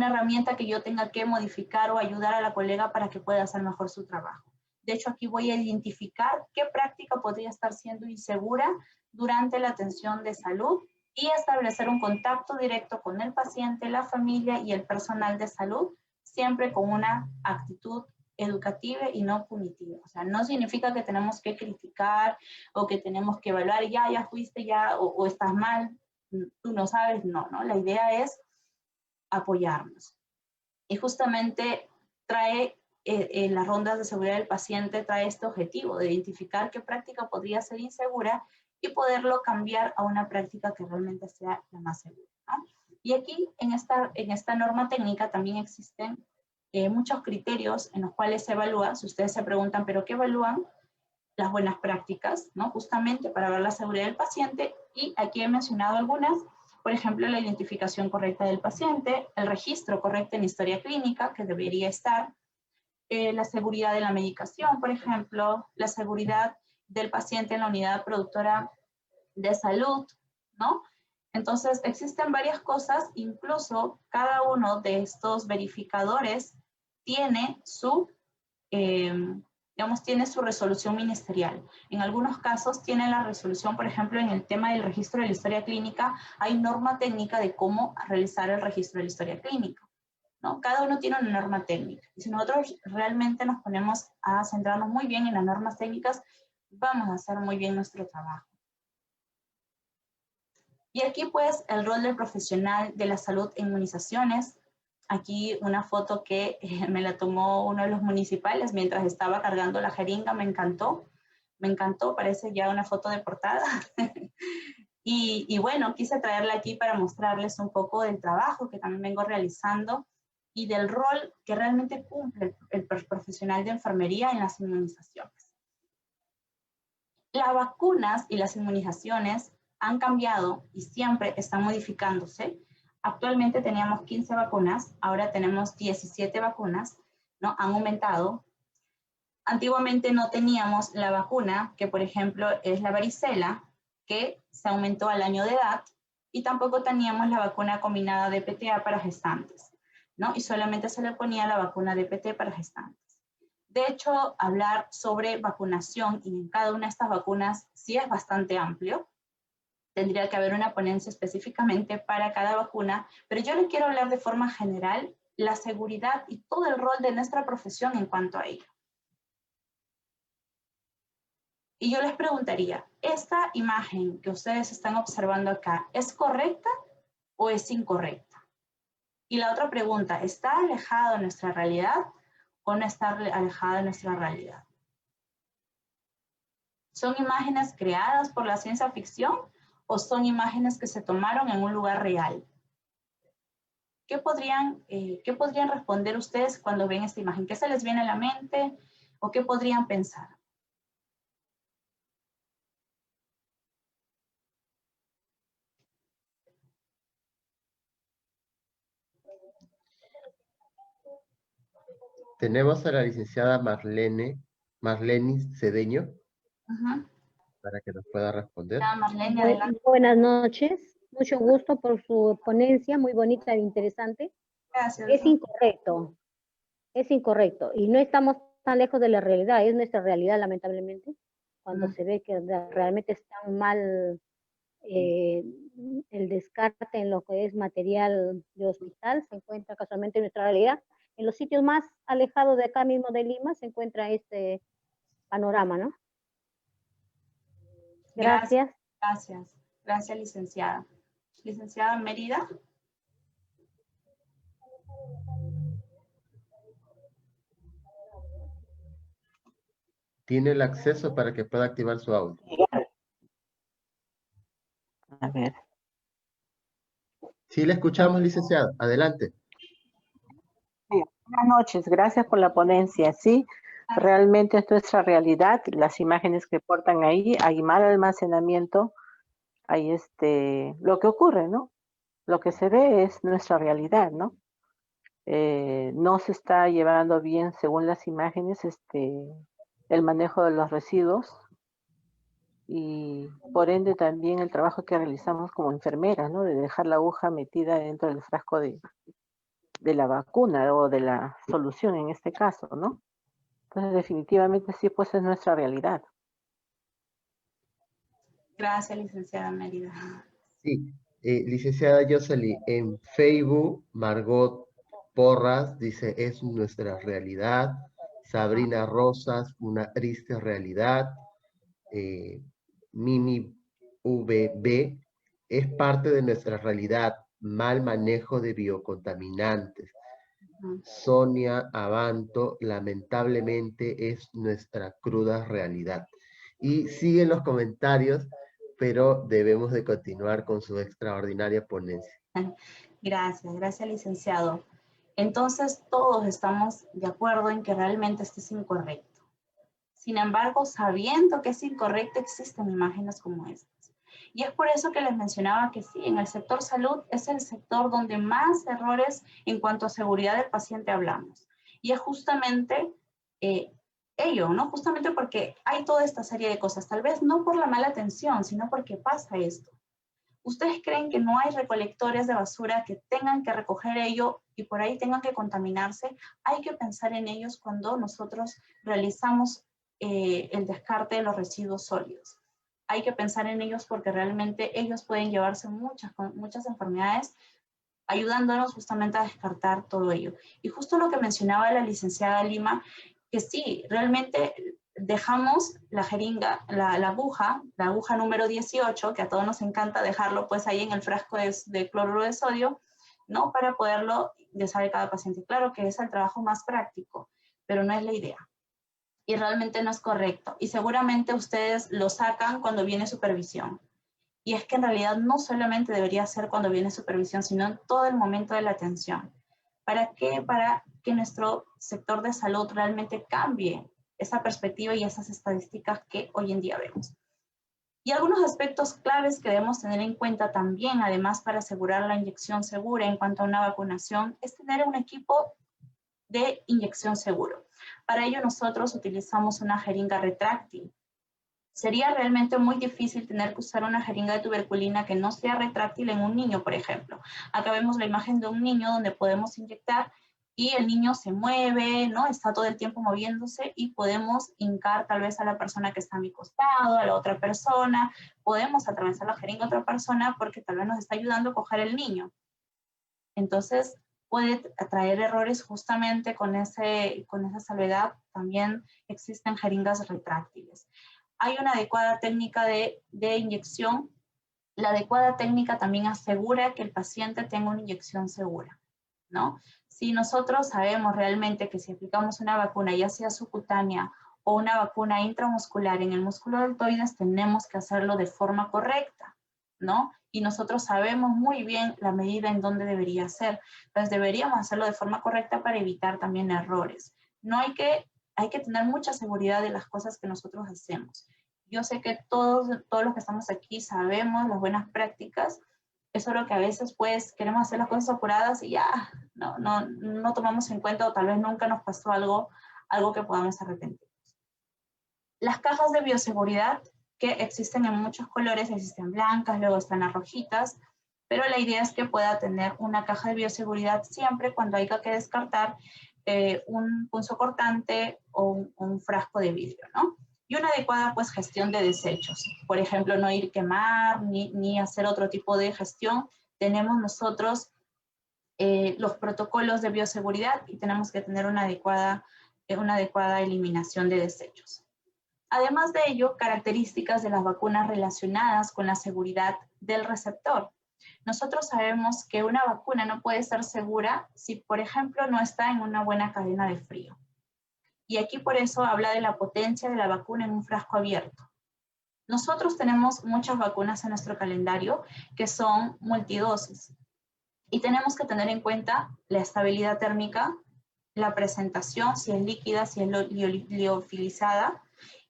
herramienta que yo tenga que modificar o ayudar a la colega para que pueda hacer mejor su trabajo. De hecho, aquí voy a identificar qué práctica podría estar siendo insegura durante la atención de salud y establecer un contacto directo con el paciente, la familia y el personal de salud, siempre con una actitud educativa y no punitiva. O sea, no significa que tenemos que criticar o que tenemos que evaluar, ya fuiste, o estás mal, tú no sabes, no. La idea es apoyarnos. Y justamente trae las rondas de seguridad del paciente, trae este objetivo de identificar qué práctica podría ser insegura y poderlo cambiar a una práctica que realmente sea la más segura, ¿no? Y aquí en esta norma técnica también existen muchos criterios en los cuales se evalúa. Si ustedes se preguntan, ¿pero qué evalúan? Las buenas prácticas, ¿no? Justamente para ver la seguridad del paciente, y aquí he mencionado algunas. Por ejemplo, la identificación correcta del paciente, el registro correcto en historia clínica, que debería estar, la seguridad de la medicación, por ejemplo, la seguridad del paciente en la unidad productora de salud, ¿no? Entonces, existen varias cosas, incluso cada uno de estos verificadores tiene tiene su resolución ministerial. En algunos casos tiene la resolución, por ejemplo, en el tema del registro de la historia clínica, hay norma técnica de cómo realizar el registro de la historia clínica, ¿no? Cada uno tiene una norma técnica. Y si nosotros realmente nos ponemos a centrarnos muy bien en las normas técnicas, vamos a hacer muy bien nuestro trabajo. Y aquí pues el rol del profesional de la salud en inmunizaciones. Aquí una foto que me la tomó uno de los municipales mientras estaba cargando la jeringa, me encantó, parece ya una foto de portada. y bueno, quise traerla aquí para mostrarles un poco del trabajo que también vengo realizando y del rol que realmente cumple el profesional de enfermería en las inmunizaciones. Las vacunas y las inmunizaciones han cambiado y siempre están modificándose. Actualmente teníamos 15 vacunas, ahora tenemos 17 vacunas, ¿no? Han aumentado. Antiguamente no teníamos la vacuna, que por ejemplo es la varicela, que se aumentó al año de edad, y tampoco teníamos la vacuna combinada de PTA para gestantes, ¿no? Y solamente se le ponía la vacuna de PT para gestantes. De hecho, hablar sobre vacunación y en cada una de estas vacunas sí es bastante amplio. Tendría que haber una ponencia específicamente para cada vacuna, pero yo le quiero hablar de forma general la seguridad y todo el rol de nuestra profesión en cuanto a ello. Y yo les preguntaría, ¿esta imagen que ustedes están observando acá es correcta o es incorrecta? Y la otra pregunta, ¿está alejada de nuestra realidad o no está alejada de nuestra realidad? ¿Son imágenes creadas por la ciencia ficción o son imágenes que se tomaron en un lugar real? ¿Qué podrían responder ustedes cuando ven esta imagen? ¿Qué se les viene a la mente o qué podrían pensar? Tenemos a la licenciada Marlene Cedeño para que nos pueda responder. Marlene, adelante. Buenas noches, mucho gusto por su ponencia, muy bonita e interesante. Gracias. Es incorrecto, y no estamos tan lejos de la realidad, es nuestra realidad lamentablemente, cuando se ve que realmente está mal el descarte en lo que es material de hospital, se encuentra casualmente en nuestra realidad. En los sitios más alejados de acá mismo de Lima se encuentra este panorama, ¿no? Gracias. Gracias, licenciada. Licenciada Mérida. Tiene el acceso para que pueda activar su audio. A ver. Sí, le escuchamos, licenciada. Adelante. Buenas noches, gracias por la ponencia. Sí, realmente es nuestra realidad. Las imágenes que portan ahí, hay mal almacenamiento, hay lo que ocurre, ¿no? Lo que se ve es nuestra realidad, ¿no? No se está llevando bien, según las imágenes, el manejo de los residuos y por ende también el trabajo que realizamos como enfermeras, ¿no? De dejar la aguja metida dentro del frasco de la vacuna o de la solución en este caso, ¿no? Entonces definitivamente sí, pues es nuestra realidad. Gracias, licenciada Mérida. Sí, licenciada Yoseli, en Facebook, Margot Porras dice, es nuestra realidad. Sabrina Rosas, una triste realidad. Mimi VB, es parte de nuestra realidad, mal manejo de biocontaminantes. Sonia Abanto, lamentablemente es nuestra cruda realidad. Y siguen los comentarios, pero debemos de continuar con su extraordinaria ponencia. Gracias, licenciado. Entonces, todos estamos de acuerdo en que realmente esto es incorrecto. Sin embargo, sabiendo que es incorrecto, existen imágenes como estas. Y es por eso que les mencionaba que sí, en el sector salud es el sector donde más errores en cuanto a seguridad del paciente hablamos. Y es justamente ello, ¿no? Justamente porque hay toda esta serie de cosas, tal vez no por la mala atención, sino porque pasa esto. ¿Ustedes creen que no hay recolectores de basura que tengan que recoger ello y por ahí tengan que contaminarse? Hay que pensar en ellos cuando nosotros realizamos el descarte de los residuos sólidos. Hay que pensar en ellos porque realmente ellos pueden llevarse muchas enfermedades ayudándonos justamente a descartar todo ello. Y justo lo que mencionaba la licenciada Lima, que sí, realmente dejamos la jeringa, la aguja número 18, que a todos nos encanta dejarlo pues ahí en el frasco de cloruro de sodio, ¿no? Para poderlo ingresar a cada paciente. Claro que es el trabajo más práctico, pero no es la idea. Y realmente no es correcto. Y seguramente ustedes lo sacan cuando viene supervisión. Y es que en realidad no solamente debería ser cuando viene supervisión, sino en todo el momento de la atención. ¿Para qué? Para que nuestro sector de salud realmente cambie esa perspectiva y esas estadísticas que hoy en día vemos. Y algunos aspectos claves que debemos tener en cuenta también, además para asegurar la inyección segura en cuanto a una vacunación, es tener un equipo de inyección seguro. Para ello nosotros utilizamos una jeringa retráctil. Sería realmente muy difícil tener que usar una jeringa de tuberculina que no sea retráctil en un niño, por ejemplo. Acá vemos la imagen de un niño donde podemos inyectar y el niño se mueve, ¿no? Está todo el tiempo moviéndose y podemos hincar tal vez a la persona que está a mi costado, a la otra persona, podemos atravesar la jeringa a otra persona porque tal vez nos está ayudando a coger el niño. Entonces, puede traer errores justamente con esa salvedad. También existen jeringas retráctiles. Hay una adecuada técnica de inyección. La adecuada técnica también asegura que el paciente tenga una inyección segura, ¿no? Si nosotros sabemos realmente que si aplicamos una vacuna, ya sea subcutánea o una vacuna intramuscular en el músculo deltoides, tenemos que hacerlo de forma correcta, ¿no? Y nosotros sabemos muy bien la medida en dónde debería ser. Entonces deberíamos hacerlo de forma correcta para evitar también errores. No hay que tener mucha seguridad de las cosas que nosotros hacemos. Yo sé que todos los que estamos aquí sabemos las buenas prácticas. Es solo que a veces pues queremos hacer las cosas apuradas y ya no tomamos en cuenta o tal vez nunca nos pasó algo que podamos arrepentir. Las cajas de bioseguridad que existen en muchos colores, existen blancas, luego están las rojitas, pero la idea es que pueda tener una caja de bioseguridad siempre cuando haya que descartar un punzocortante o un frasco de vidrio, ¿no? Y una adecuada pues gestión de desechos. Por ejemplo, no ir quemar ni hacer otro tipo de gestión. Tenemos nosotros los protocolos de bioseguridad y tenemos que tener una adecuada eliminación de desechos. Además de ello, características de las vacunas relacionadas con la seguridad del receptor. Nosotros sabemos que una vacuna no puede ser segura si, por ejemplo, no está en una buena cadena de frío. Y aquí por eso habla de la potencia de la vacuna en un frasco abierto. Nosotros tenemos muchas vacunas en nuestro calendario que son multidosis. Y tenemos que tener en cuenta la estabilidad térmica, la presentación, si es líquida, si es liofilizada,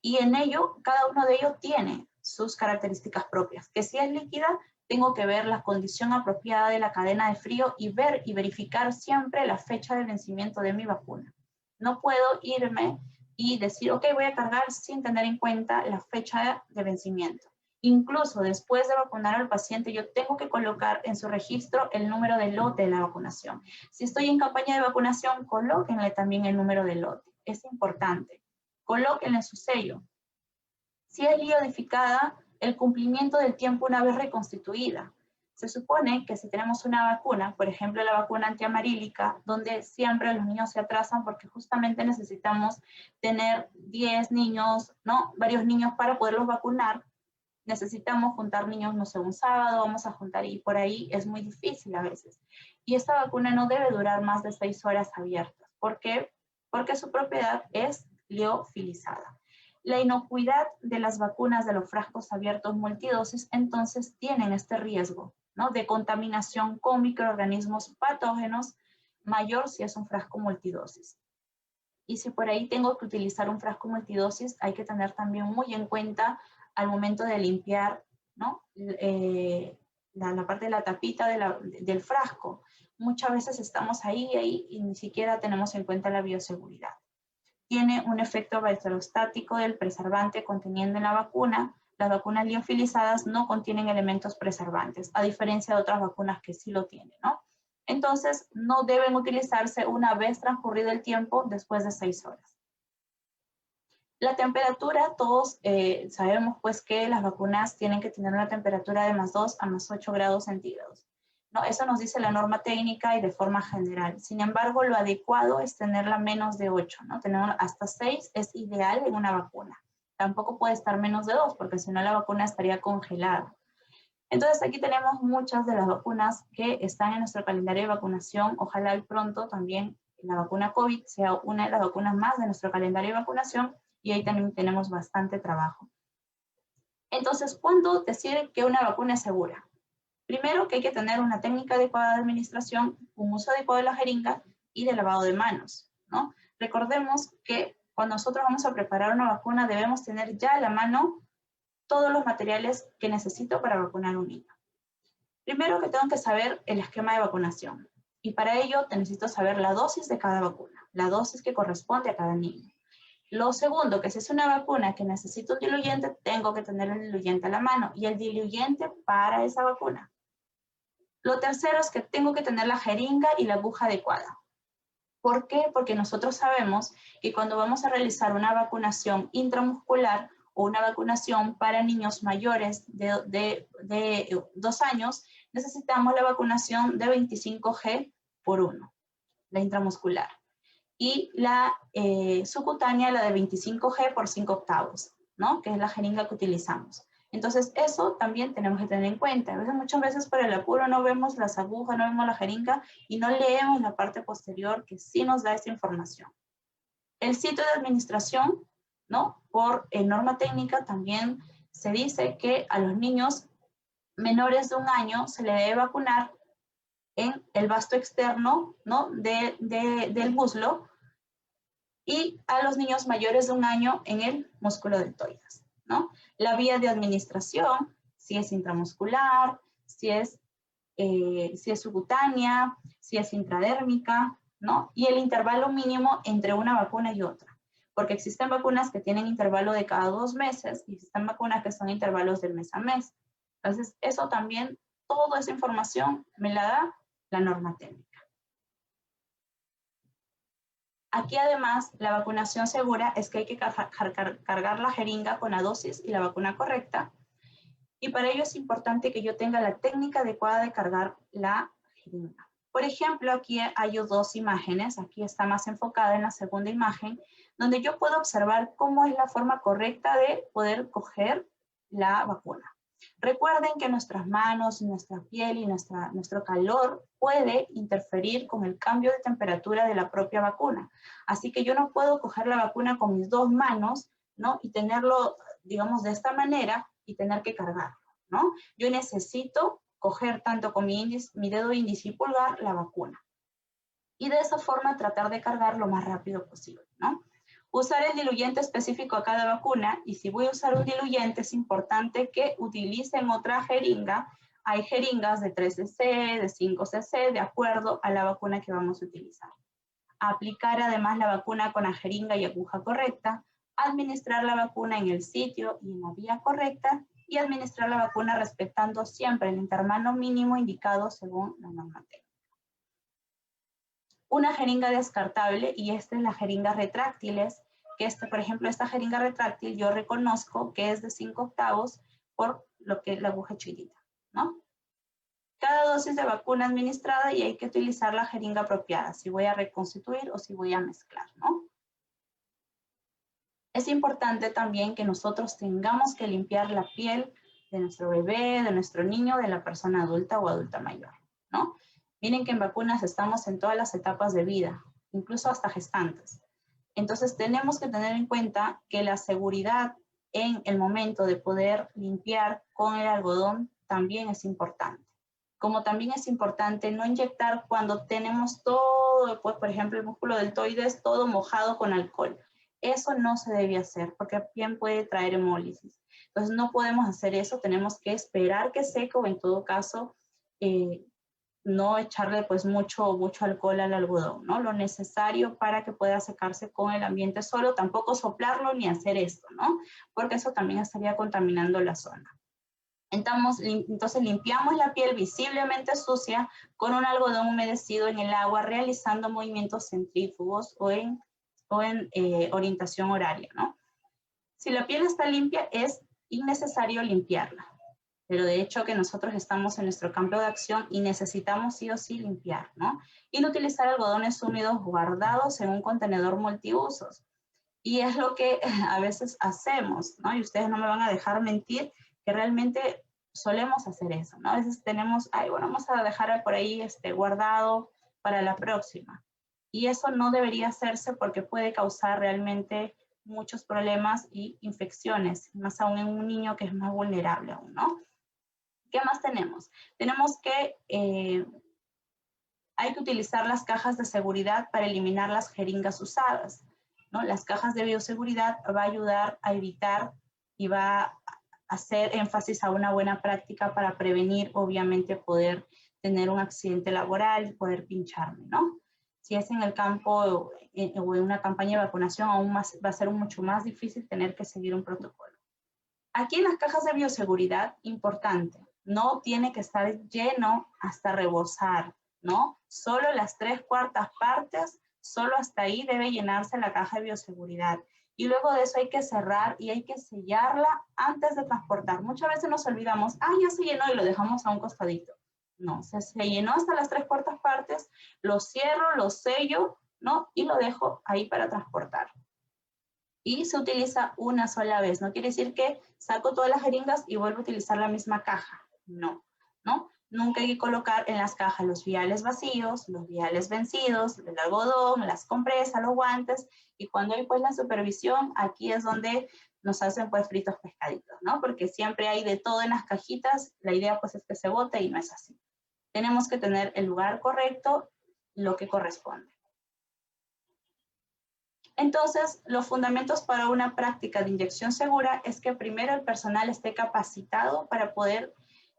y en ello, cada uno de ellos tiene sus características propias. Que si es líquida, tengo que ver la condición apropiada de la cadena de frío y ver y verificar siempre la fecha de vencimiento de mi vacuna. No puedo irme y decir, ok, voy a cargar sin tener en cuenta la fecha de vencimiento. Incluso después de vacunar al paciente, yo tengo que colocar en su registro el número de lote de la vacunación. Si estoy en campaña de vacunación, colóquenle también el número de lote. Es importante. Colóquenle su sello. Si es liodificada, el cumplimiento del tiempo una vez reconstituida. Se supone que si tenemos una vacuna, por ejemplo la vacuna antiamarílica, donde siempre los niños se atrasan porque justamente necesitamos tener 10 niños, ¿no? Varios niños para poderlos vacunar, necesitamos juntar niños, no sé, un sábado vamos a juntar y por ahí es muy difícil a veces. Y esta vacuna no debe durar más de 6 horas abiertas. ¿Por qué? Porque su propiedad es liofilizada. La inocuidad de las vacunas de los frascos abiertos multidosis entonces tienen este riesgo, ¿no? De contaminación con microorganismos patógenos mayor si es un frasco multidosis. Y si por ahí tengo que utilizar un frasco multidosis, hay que tener también muy en cuenta al momento de limpiar, ¿no? La parte de la tapita del frasco. Muchas veces estamos ahí y ni siquiera tenemos en cuenta la bioseguridad. Tiene un efecto bacterostático del preservante conteniendo en la vacuna. Las vacunas liofilizadas no contienen elementos preservantes, a diferencia de otras vacunas que sí lo tienen, ¿no? Entonces, no deben utilizarse una vez transcurrido el tiempo después de 6 horas. La temperatura, todos sabemos pues que las vacunas tienen que tener una temperatura de +2 a +8 grados centígrados. ¿no? Eso nos dice la norma técnica y de forma general. Sin embargo, lo adecuado es tenerla menos de 8, ¿no? Tener hasta 6 es ideal en una vacuna. Tampoco puede estar menos de 2, porque si no la vacuna estaría congelada. Entonces aquí tenemos muchas de las vacunas que están en nuestro calendario de vacunación. Ojalá pronto también la vacuna COVID sea una de las vacunas más de nuestro calendario de vacunación, y ahí también tenemos bastante trabajo. Entonces, ¿cuándo decir que una vacuna es segura? Primero, que hay que tener una técnica adecuada de administración, un uso adecuado de la jeringa y de lavado de manos, ¿no? Recordemos que cuando nosotros vamos a preparar una vacuna debemos tener ya a la mano todos los materiales que necesito para vacunar a un niño. Primero que tengo que saber el esquema de vacunación, y para ello necesito saber la dosis de cada vacuna, la dosis que corresponde a cada niño. Lo segundo, que si es una vacuna que necesita un diluyente, tengo que tener el diluyente a la mano y el diluyente para esa vacuna. Lo tercero es que tengo que tener la jeringa y la aguja adecuada. ¿Por qué? Porque nosotros sabemos que cuando vamos a realizar una vacunación intramuscular o una vacunación para niños mayores de 2 años, necesitamos la vacunación de 25G por 1, la intramuscular. Y la subcutánea, la de 25G por 5 octavos, ¿no? Que es la jeringa que utilizamos. Entonces, eso también tenemos que tener en cuenta. Muchas veces por el apuro no vemos las agujas, no vemos la jeringa y no leemos la parte posterior que sí nos da esa información. El sitio de administración, ¿no? Por norma técnica también se dice que a los niños menores de 1 año se le debe vacunar en el vasto externo, ¿no? del muslo, y a los niños mayores de 1 año en el músculo deltoides, ¿no? La vía de administración, si es intramuscular, si es subcutánea, si es intradérmica, ¿no? Y el intervalo mínimo entre una vacuna y otra, porque existen vacunas que tienen intervalo de cada 2 meses y existen vacunas que son intervalos del mes a mes. Entonces, eso también, toda esa información me la da la norma técnica. Aquí además, la vacunación segura es que hay que cargar la jeringa con la dosis y la vacuna correcta. Y para ello es importante que yo tenga la técnica adecuada de cargar la jeringa. Por ejemplo, aquí hay 2 imágenes. Aquí está más enfocada en la segunda imagen, donde yo puedo observar cómo es la forma correcta de poder coger la vacuna. Recuerden que nuestras manos, nuestra piel y nuestro calor puede interferir con el cambio de temperatura de la propia vacuna. Así que yo no puedo coger la vacuna con mis 2 manos, ¿no? Y tenerlo, digamos, de esta manera y tener que cargarlo, ¿no? Yo necesito coger tanto con mi dedo índice y pulgar la vacuna. Y de esa forma tratar de cargar lo más rápido posible, ¿no? Usar el diluyente específico a cada vacuna, y si voy a usar un diluyente es importante que utilicen otra jeringa. Hay jeringas de 3 cc, de 5 cc, de acuerdo a la vacuna que vamos a utilizar. Aplicar además la vacuna con la jeringa y aguja correcta, administrar la vacuna en el sitio y en la vía correcta, y administrar la vacuna respetando siempre el intervalo mínimo indicado según la norma técnica. Una jeringa descartable, y esta es la jeringa retráctiles, que por ejemplo, esta jeringa retráctil yo reconozco que es de 5 octavos por lo que es la aguja chiquitita, ¿no? Cada dosis de vacuna administrada, y hay que utilizar la jeringa apropiada, si voy a reconstituir o si voy a mezclar, ¿no? Es importante también que nosotros tengamos que limpiar la piel de nuestro bebé, de nuestro niño, de la persona adulta o adulta mayor, ¿no? Miren que en vacunas estamos en todas las etapas de vida, incluso hasta gestantes. Entonces tenemos que tener en cuenta que la seguridad en el momento de poder limpiar con el algodón también es importante. Como también es importante no inyectar cuando tenemos todo, pues, por ejemplo, el músculo deltoides todo mojado con alcohol. Eso no se debe hacer porque bien puede traer hemólisis. Entonces no podemos hacer eso, tenemos que esperar que seque, o en todo caso no echarle pues mucho alcohol al algodón, ¿no? Lo necesario para que pueda secarse con el ambiente solo, tampoco soplarlo ni hacer esto, ¿no? Porque eso también estaría contaminando la zona. Entonces limpiamos la piel visiblemente sucia con un algodón humedecido en el agua, realizando movimientos centrífugos o en orientación horaria, ¿no? Si la piel está limpia, es innecesario limpiarla. pero de hecho que nosotros estamos en nuestro campo de acción y necesitamos sí o sí limpiar, ¿no? Y no utilizar algodones húmedos guardados en un contenedor multiusos. Y es lo que a veces hacemos, ¿no? Y ustedes no me van a dejar mentir que realmente solemos hacer eso, ¿no? A veces tenemos, ay, bueno, vamos a dejar por ahí guardado para la próxima. Y eso no debería hacerse porque puede causar realmente muchos problemas y infecciones, más aún en un niño que es más vulnerable aún, ¿no? ¿Qué más tenemos? Tenemos que hay que utilizar las cajas de seguridad para eliminar las jeringas usadas, ¿no? Las cajas de bioseguridad va a ayudar a evitar y va a hacer énfasis a una buena práctica para prevenir, obviamente, poder tener un accidente laboral, poder pincharme, ¿no? Si es en el campo o en una campaña de vacunación, aún más, va a ser mucho más difícil tener que seguir un protocolo. Aquí en las cajas de bioseguridad, importante, no tiene que estar lleno hasta rebosar, ¿no? Solo las 3/4 partes, solo hasta ahí debe llenarse la caja de bioseguridad. Y luego de eso hay que cerrar y hay que sellarla antes de transportar. Muchas veces nos olvidamos, ya se llenó y lo dejamos a un costadito. No, se llenó hasta las 3/4 partes, lo cierro, lo sello, ¿no? Y lo dejo ahí para transportar. Y se utiliza una sola vez. No quiere decir que saco todas las jeringas y vuelvo a utilizar la misma caja. No, ¿no? Nunca hay que colocar en las cajas los viales vacíos, los viales vencidos, el algodón, las compresas, los guantes. Y cuando hay pues la supervisión, aquí es donde nos hacen pues fritos pescaditos, ¿no? Porque siempre hay de todo en las cajitas. La idea pues es que se bote y no es así. Tenemos que tener el lugar correcto, lo que corresponde. Entonces, los fundamentos para una práctica de inyección segura es que primero el personal esté capacitado para poder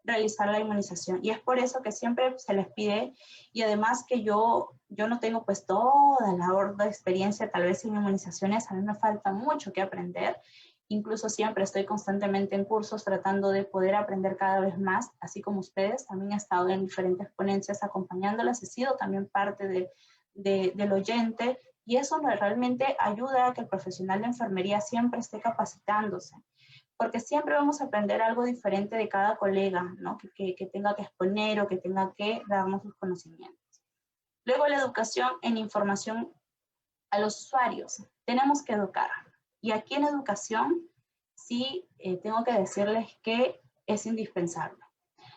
realizar la inmunización. Y es por eso que siempre se les pide, y además que yo no tengo pues toda la horda de experiencia tal vez en inmunizaciones, a mí me falta mucho que aprender. Incluso siempre estoy constantemente en cursos tratando de poder aprender cada vez más, así como ustedes. También he estado en diferentes ponencias acompañándolas, he sido también parte del oyente. Y eso realmente ayuda a que el profesional de enfermería siempre esté capacitándose, porque siempre vamos a aprender algo diferente de cada colega, ¿no? que tenga que exponer o que tenga que darnos sus conocimientos. Luego la educación en información a los usuarios. Tenemos que educar. Y aquí en educación sí tengo que decirles que es indispensable.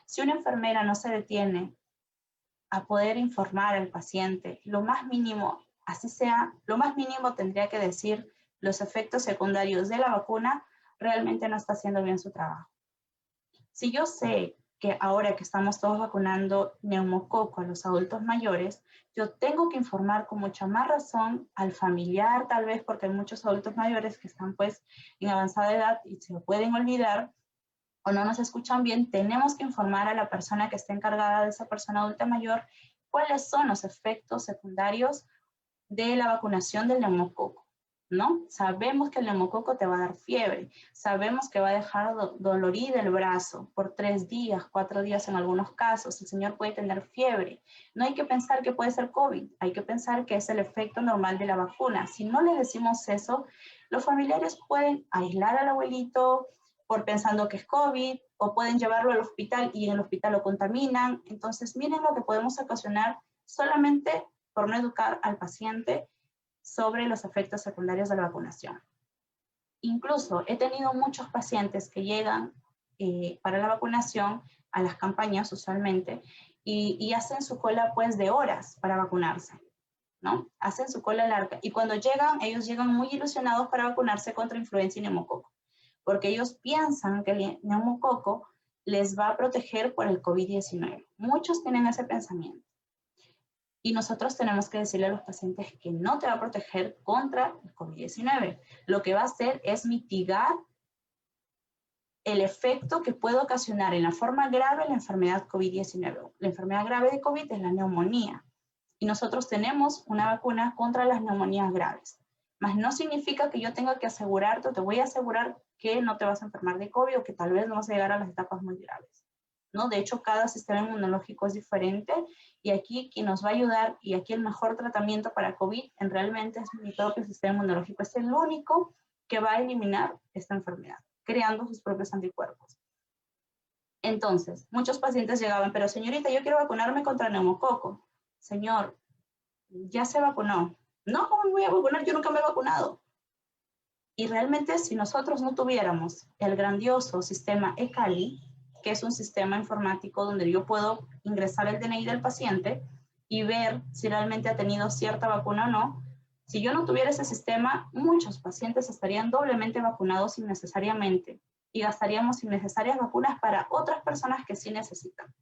Si una enfermera no se detiene a poder informar al paciente, lo más mínimo, así sea, lo más mínimo tendría que decir los efectos secundarios de la vacuna, realmente no está haciendo bien su trabajo. Si yo sé que ahora que estamos todos vacunando neumococo a los adultos mayores, yo tengo que informar con mucha más razón al familiar, tal vez porque hay muchos adultos mayores que están pues en avanzada edad y se pueden olvidar o no nos escuchan bien. Tenemos que informar a la persona que está encargada de esa persona adulta mayor cuáles son los efectos secundarios de la vacunación del neumococo, ¿no? Sabemos que el neumococo te va a dar fiebre, sabemos que va a dejar dolorido el brazo por 3 días, 4 días en algunos casos, el señor puede tener fiebre. No hay que pensar que puede ser COVID, hay que pensar que es el efecto normal de la vacuna. Si no le decimos eso, los familiares pueden aislar al abuelito por pensando que es COVID, o pueden llevarlo al hospital y en el hospital lo contaminan. Entonces, miren lo que podemos ocasionar solamente por no educar al paciente sobre los efectos secundarios de la vacunación. Incluso he tenido muchos pacientes que llegan para la vacunación a las campañas usualmente y hacen su cola pues de horas para vacunarse, ¿no? Hacen su cola larga y cuando llegan, ellos llegan muy ilusionados para vacunarse contra influenza y neumococo, porque ellos piensan que el neumococo les va a proteger por el COVID-19. Muchos tienen ese pensamiento. Y nosotros tenemos que decirle a los pacientes que no te va a proteger contra el COVID-19. Lo que va a hacer es mitigar el efecto que puede ocasionar en la forma grave la enfermedad COVID-19. La enfermedad grave de COVID es la neumonía. Y nosotros tenemos una vacuna contra las neumonías graves. Mas no significa que yo tenga que asegurarte o te voy a asegurar que no te vas a enfermar de COVID o que tal vez no vas a llegar a las etapas muy graves, ¿no? De hecho, cada sistema inmunológico es diferente y aquí quien nos va a ayudar y aquí el mejor tratamiento para COVID realmente es mi propio sistema inmunológico. Es el único que va a eliminar esta enfermedad, creando sus propios anticuerpos. Entonces, muchos pacientes llegaban, pero señorita, yo quiero vacunarme contra neumococo. Señor, ya se vacunó. No, ¿cómo me voy a vacunar? Yo nunca me he vacunado. Y realmente si nosotros no tuviéramos el grandioso sistema eCali, que es un sistema informático donde yo puedo ingresar el DNI del paciente y ver si realmente ha tenido cierta vacuna o no, si yo no tuviera ese sistema, muchos pacientes estarían doblemente vacunados innecesariamente y gastaríamos innecesarias vacunas para otras personas que sí necesitan.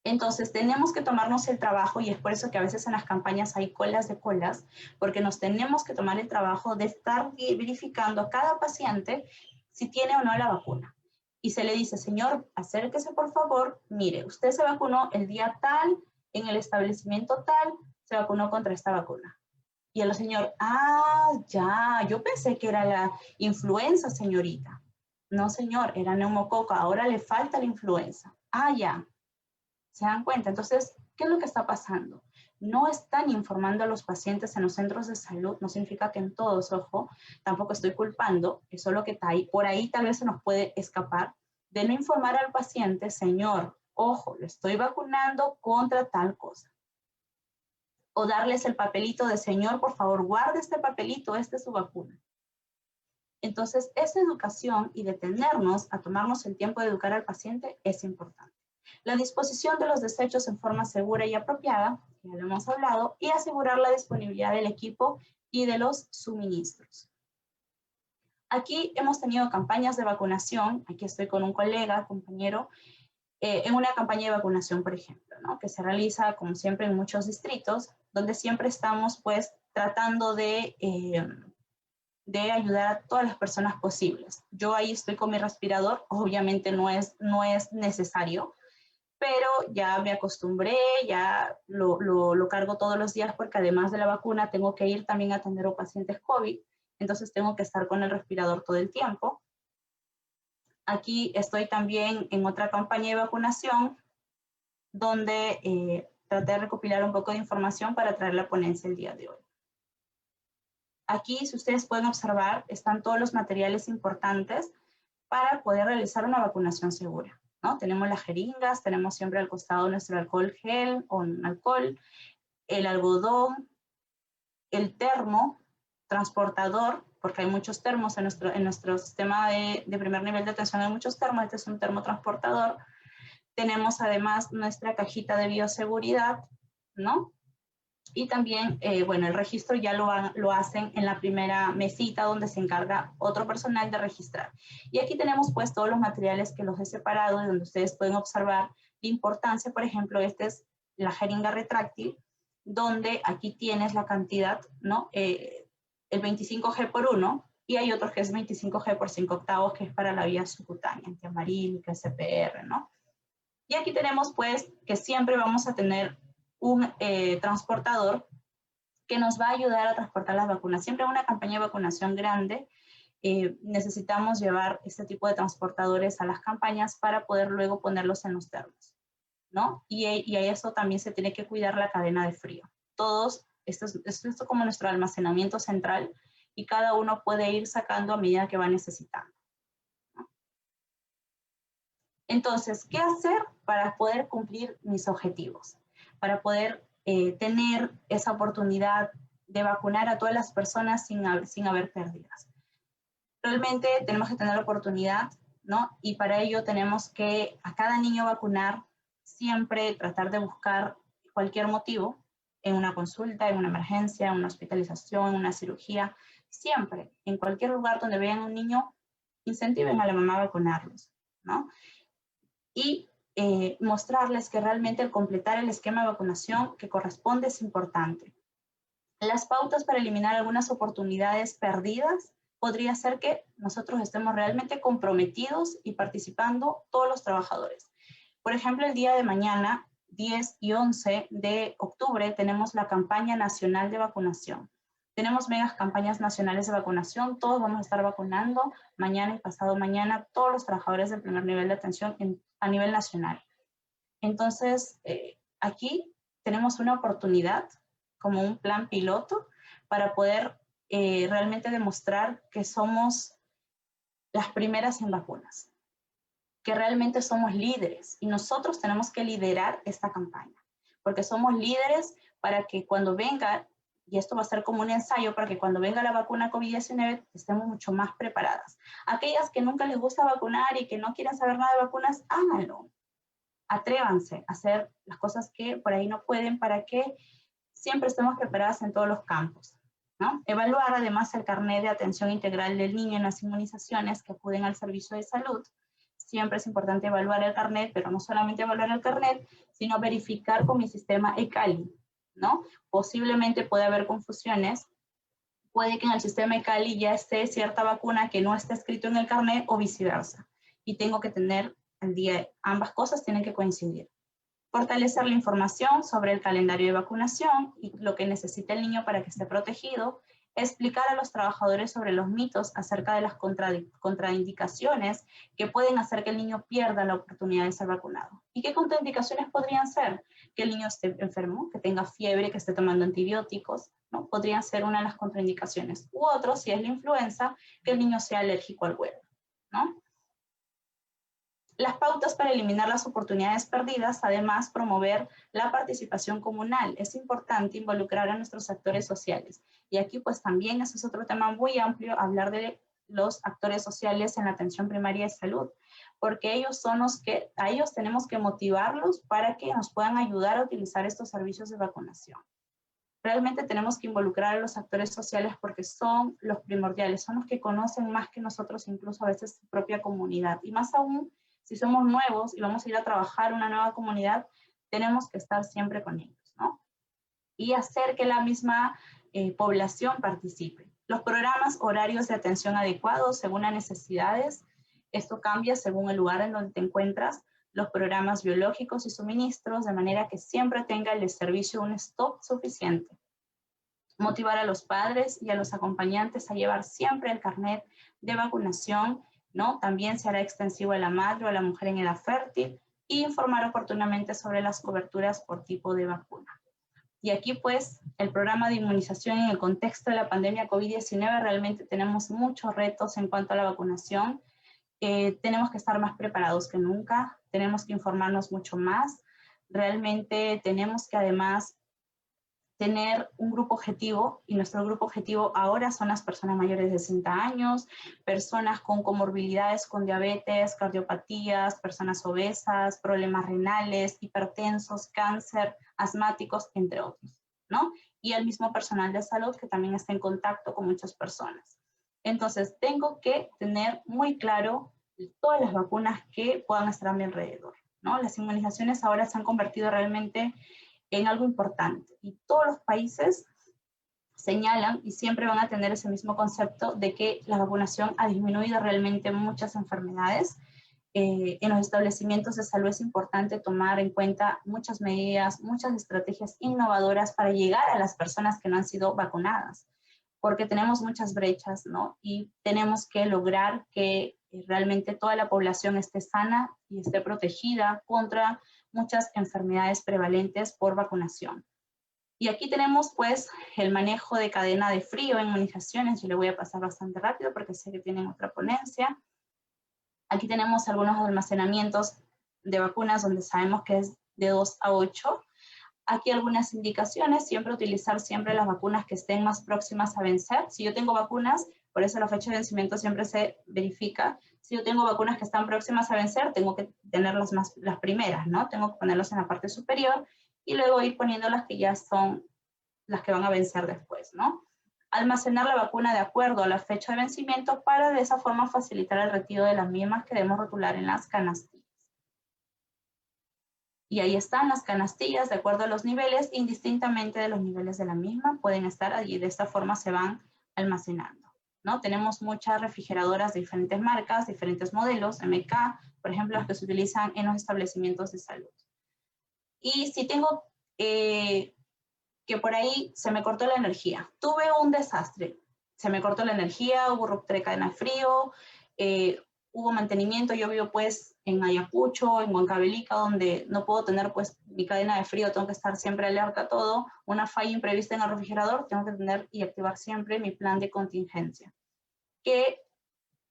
Entonces, tenemos que tomarnos el trabajo, y es por eso que a veces en las campañas hay colas de colas, porque nos tenemos que tomar el trabajo de estar verificando a cada paciente si tiene o no la vacuna. Y se le dice, señor, acérquese por favor, mire, usted se vacunó el día tal, en el establecimiento tal, se vacunó contra esta vacuna. Y el señor, ya, yo pensé que era la influenza, señorita. No, señor, era neumococo, ahora le falta la influenza. Ya. ¿Se dan cuenta? Entonces, ¿qué es lo que está pasando? No están informando a los pacientes en los centros de salud, no significa que en todos, ojo, tampoco estoy culpando, es solo que está ahí, por ahí tal vez se nos puede escapar, de no informar al paciente, señor, ojo, le estoy vacunando contra tal cosa. O darles el papelito de, señor, por favor, guarde este papelito, esta es su vacuna. Entonces, esa educación y detenernos a tomarnos el tiempo de educar al paciente es importante. La disposición de los desechos en forma segura y apropiada, ya lo hemos hablado, y asegurar la disponibilidad del equipo y de los suministros. Aquí hemos tenido campañas de vacunación, aquí estoy con un colega, compañero, en una campaña de vacunación, por ejemplo, ¿no? Que se realiza, como siempre, en muchos distritos, donde siempre estamos, pues, tratando de ayudar a todas las personas posibles. Yo ahí estoy con mi respirador, obviamente no es necesario, pero ya me acostumbré, ya lo cargo todos los días porque además de la vacuna tengo que ir también a atender a pacientes COVID, entonces tengo que estar con el respirador todo el tiempo. Aquí estoy también en otra campaña de vacunación donde traté de recopilar un poco de información para traer la ponencia el día de hoy. Aquí, si ustedes pueden observar, están todos los materiales importantes para poder realizar una vacunación segura, ¿no? Tenemos las jeringas, tenemos siempre al costado nuestro alcohol gel o alcohol, el algodón, el termo, transportador, porque hay muchos termos en nuestro sistema de primer nivel de atención, hay muchos termos, este es un termo transportador. Tenemos además nuestra cajita de bioseguridad, ¿no? Y también, bueno, el registro ya lo hacen en la primera mesita donde se encarga otro personal de registrar. Y aquí tenemos pues todos los materiales que los he separado y donde ustedes pueden observar la importancia. Por ejemplo, esta es la jeringa retráctil, donde aquí tienes la cantidad, ¿no? El 25G por 1, y hay otros que es 25G por 5 octavos, que es para la vía subcutánea, antiamarílica, CPR, ¿no? Y aquí tenemos pues que siempre vamos a tener un transportador que nos va a ayudar a transportar las vacunas. Siempre en una campaña de vacunación grande necesitamos llevar este tipo de transportadores a las campañas para poder luego ponerlos en los termos, ¿no? Y a eso también se tiene que cuidar la cadena de frío. Esto es como nuestro almacenamiento central y cada uno puede ir sacando a medida que va necesitando. Entonces, ¿qué hacer para poder cumplir mis objetivos? Para poder tener esa oportunidad de vacunar a todas las personas sin haber pérdidas. Realmente tenemos que tener la oportunidad, ¿no? Y para ello tenemos que a cada niño vacunar, siempre tratar de buscar cualquier motivo, en una consulta, en una emergencia, en una hospitalización, en una cirugía, siempre, en cualquier lugar donde vean a un niño, incentiven a la mamá a vacunarlos, ¿no? Y mostrarles que realmente el completar el esquema de vacunación que corresponde es importante. Las pautas para eliminar algunas oportunidades perdidas podría ser que nosotros estemos realmente comprometidos y participando todos los trabajadores. Por ejemplo, el día de mañana, 10 y 11 de octubre, tenemos la campaña nacional de vacunación. Tenemos megas campañas nacionales de vacunación, todos vamos a estar vacunando mañana y pasado mañana, todos los trabajadores del primer nivel de atención a nivel nacional. Entonces, aquí tenemos una oportunidad como un plan piloto para poder realmente demostrar que somos las primeras en vacunas. que realmente somos líderes y nosotros tenemos que liderar esta campaña, porque somos líderes para que cuando venga, y esto va a ser como un ensayo, para que cuando venga la vacuna COVID-19 estemos mucho más preparadas. Aquellas que nunca les gusta vacunar y que no quieren saber nada de vacunas, háganlo. Atrévanse a hacer las cosas que por ahí no pueden para que siempre estemos preparadas en todos los campos, ¿no? Evaluar además el carnet de atención integral del niño en las inmunizaciones que acuden al servicio de salud. Siempre es importante evaluar el carnet, pero no solamente evaluar el carnet, sino verificar con mi sistema ECALI, ¿no? Posiblemente puede haber confusiones. Puede que en el sistema ECALI ya esté cierta vacuna que no esté escrito en el carnet o viceversa. Y tengo que tener al día, ambas cosas tienen que coincidir. Fortalecer la información sobre el calendario de vacunación y lo que necesita el niño para que esté protegido. Explicar a los trabajadores sobre los mitos acerca de las contraindicaciones que pueden hacer que el niño pierda la oportunidad de ser vacunado. ¿Y qué contraindicaciones podrían ser? Que el niño esté enfermo, que tenga fiebre, que esté tomando antibióticos, ¿no? Podrían ser una de las contraindicaciones. U otro, si es la influenza, que el niño sea alérgico al huevo, ¿no? Las pautas para eliminar las oportunidades perdidas, además promover la participación comunal. Es importante involucrar a nuestros actores sociales. Y aquí pues también ese es otro tema muy amplio, hablar de los actores sociales en la atención primaria de salud, porque ellos son los que, a ellos tenemos que motivarlos para que nos puedan ayudar a utilizar estos servicios de vacunación. Realmente tenemos que involucrar a los actores sociales porque son los primordiales, son los que conocen más que nosotros, incluso a veces su propia comunidad. Y más aún, si somos nuevos y vamos a ir a trabajar en una nueva comunidad, tenemos que estar siempre con ellos, ¿no? Y hacer que la misma población participe. Los programas horarios de atención adecuados según las necesidades, esto cambia según el lugar en donde te encuentras, los programas biológicos y suministros, de manera que siempre tenga el servicio un stock suficiente. Motivar a los padres y a los acompañantes a llevar siempre el carnet de vacunación, ¿no? También se hará extensivo a la madre o a la mujer en edad fértil e informar oportunamente sobre las coberturas por tipo de vacuna. Y aquí pues el programa de inmunización en el contexto de la pandemia COVID-19 realmente tenemos muchos retos en cuanto a la vacunación. Tenemos que estar más preparados que nunca, tenemos que informarnos mucho más. Realmente tenemos que además tener un grupo objetivo, y nuestro grupo objetivo ahora son las personas mayores de 60 años, personas con comorbilidades, con diabetes, cardiopatías, personas obesas, problemas renales, hipertensos, cáncer, asmáticos, entre otros, ¿no? Y el mismo personal de salud que también está en contacto con muchas personas. Entonces, tengo que tener muy claro todas las vacunas que puedan estar a mi alrededor, ¿no? Las inmunizaciones ahora se han convertido realmente en algo importante y todos los países señalan y siempre van a tener ese mismo concepto de que la vacunación ha disminuido realmente muchas enfermedades. En los establecimientos de salud es importante tomar en cuenta muchas medidas, muchas estrategias innovadoras para llegar a las personas que no han sido vacunadas, porque tenemos muchas brechas, ¿no? Y tenemos que lograr que realmente toda la población esté sana y esté protegida contra muchas enfermedades prevalentes por vacunación. Y aquí tenemos pues el manejo de cadena de frío en inmunizaciones. Yo le voy a pasar bastante rápido porque sé que tienen otra ponencia. Aquí tenemos algunos almacenamientos de vacunas donde sabemos que es de 2 a 8. Aquí algunas indicaciones, siempre utilizar siempre las vacunas que estén más próximas a vencer. Si yo tengo vacunas, por eso la fecha de vencimiento siempre se verifica. Si yo tengo vacunas que están próximas a vencer, tengo que tener las primeras, ¿no? Tengo que ponerlas en la parte superior y luego ir poniendo las que ya son las que van a vencer después, ¿no? Almacenar la vacuna de acuerdo a la fecha de vencimiento para de esa forma facilitar el retiro de las mismas que debemos rotular en las canastillas. Y ahí están las canastillas de acuerdo a los niveles, indistintamente de los niveles de la misma, pueden estar allí, de esta forma se van almacenando, ¿no? Tenemos muchas refrigeradoras de diferentes marcas, diferentes modelos, MK, por ejemplo, las que se utilizan en los establecimientos de salud. Y si tengo que por ahí se me cortó la energía, tuve un desastre, se me cortó la energía, hubo ruptura de cadena de frío, hubo mantenimiento, yo vivo pues en Ayacucho, en Huancavelica, donde no puedo tener pues mi cadena de frío, tengo que estar siempre alerta a todo, una falla imprevista en el refrigerador, tengo que tener y activar siempre mi plan de contingencia, que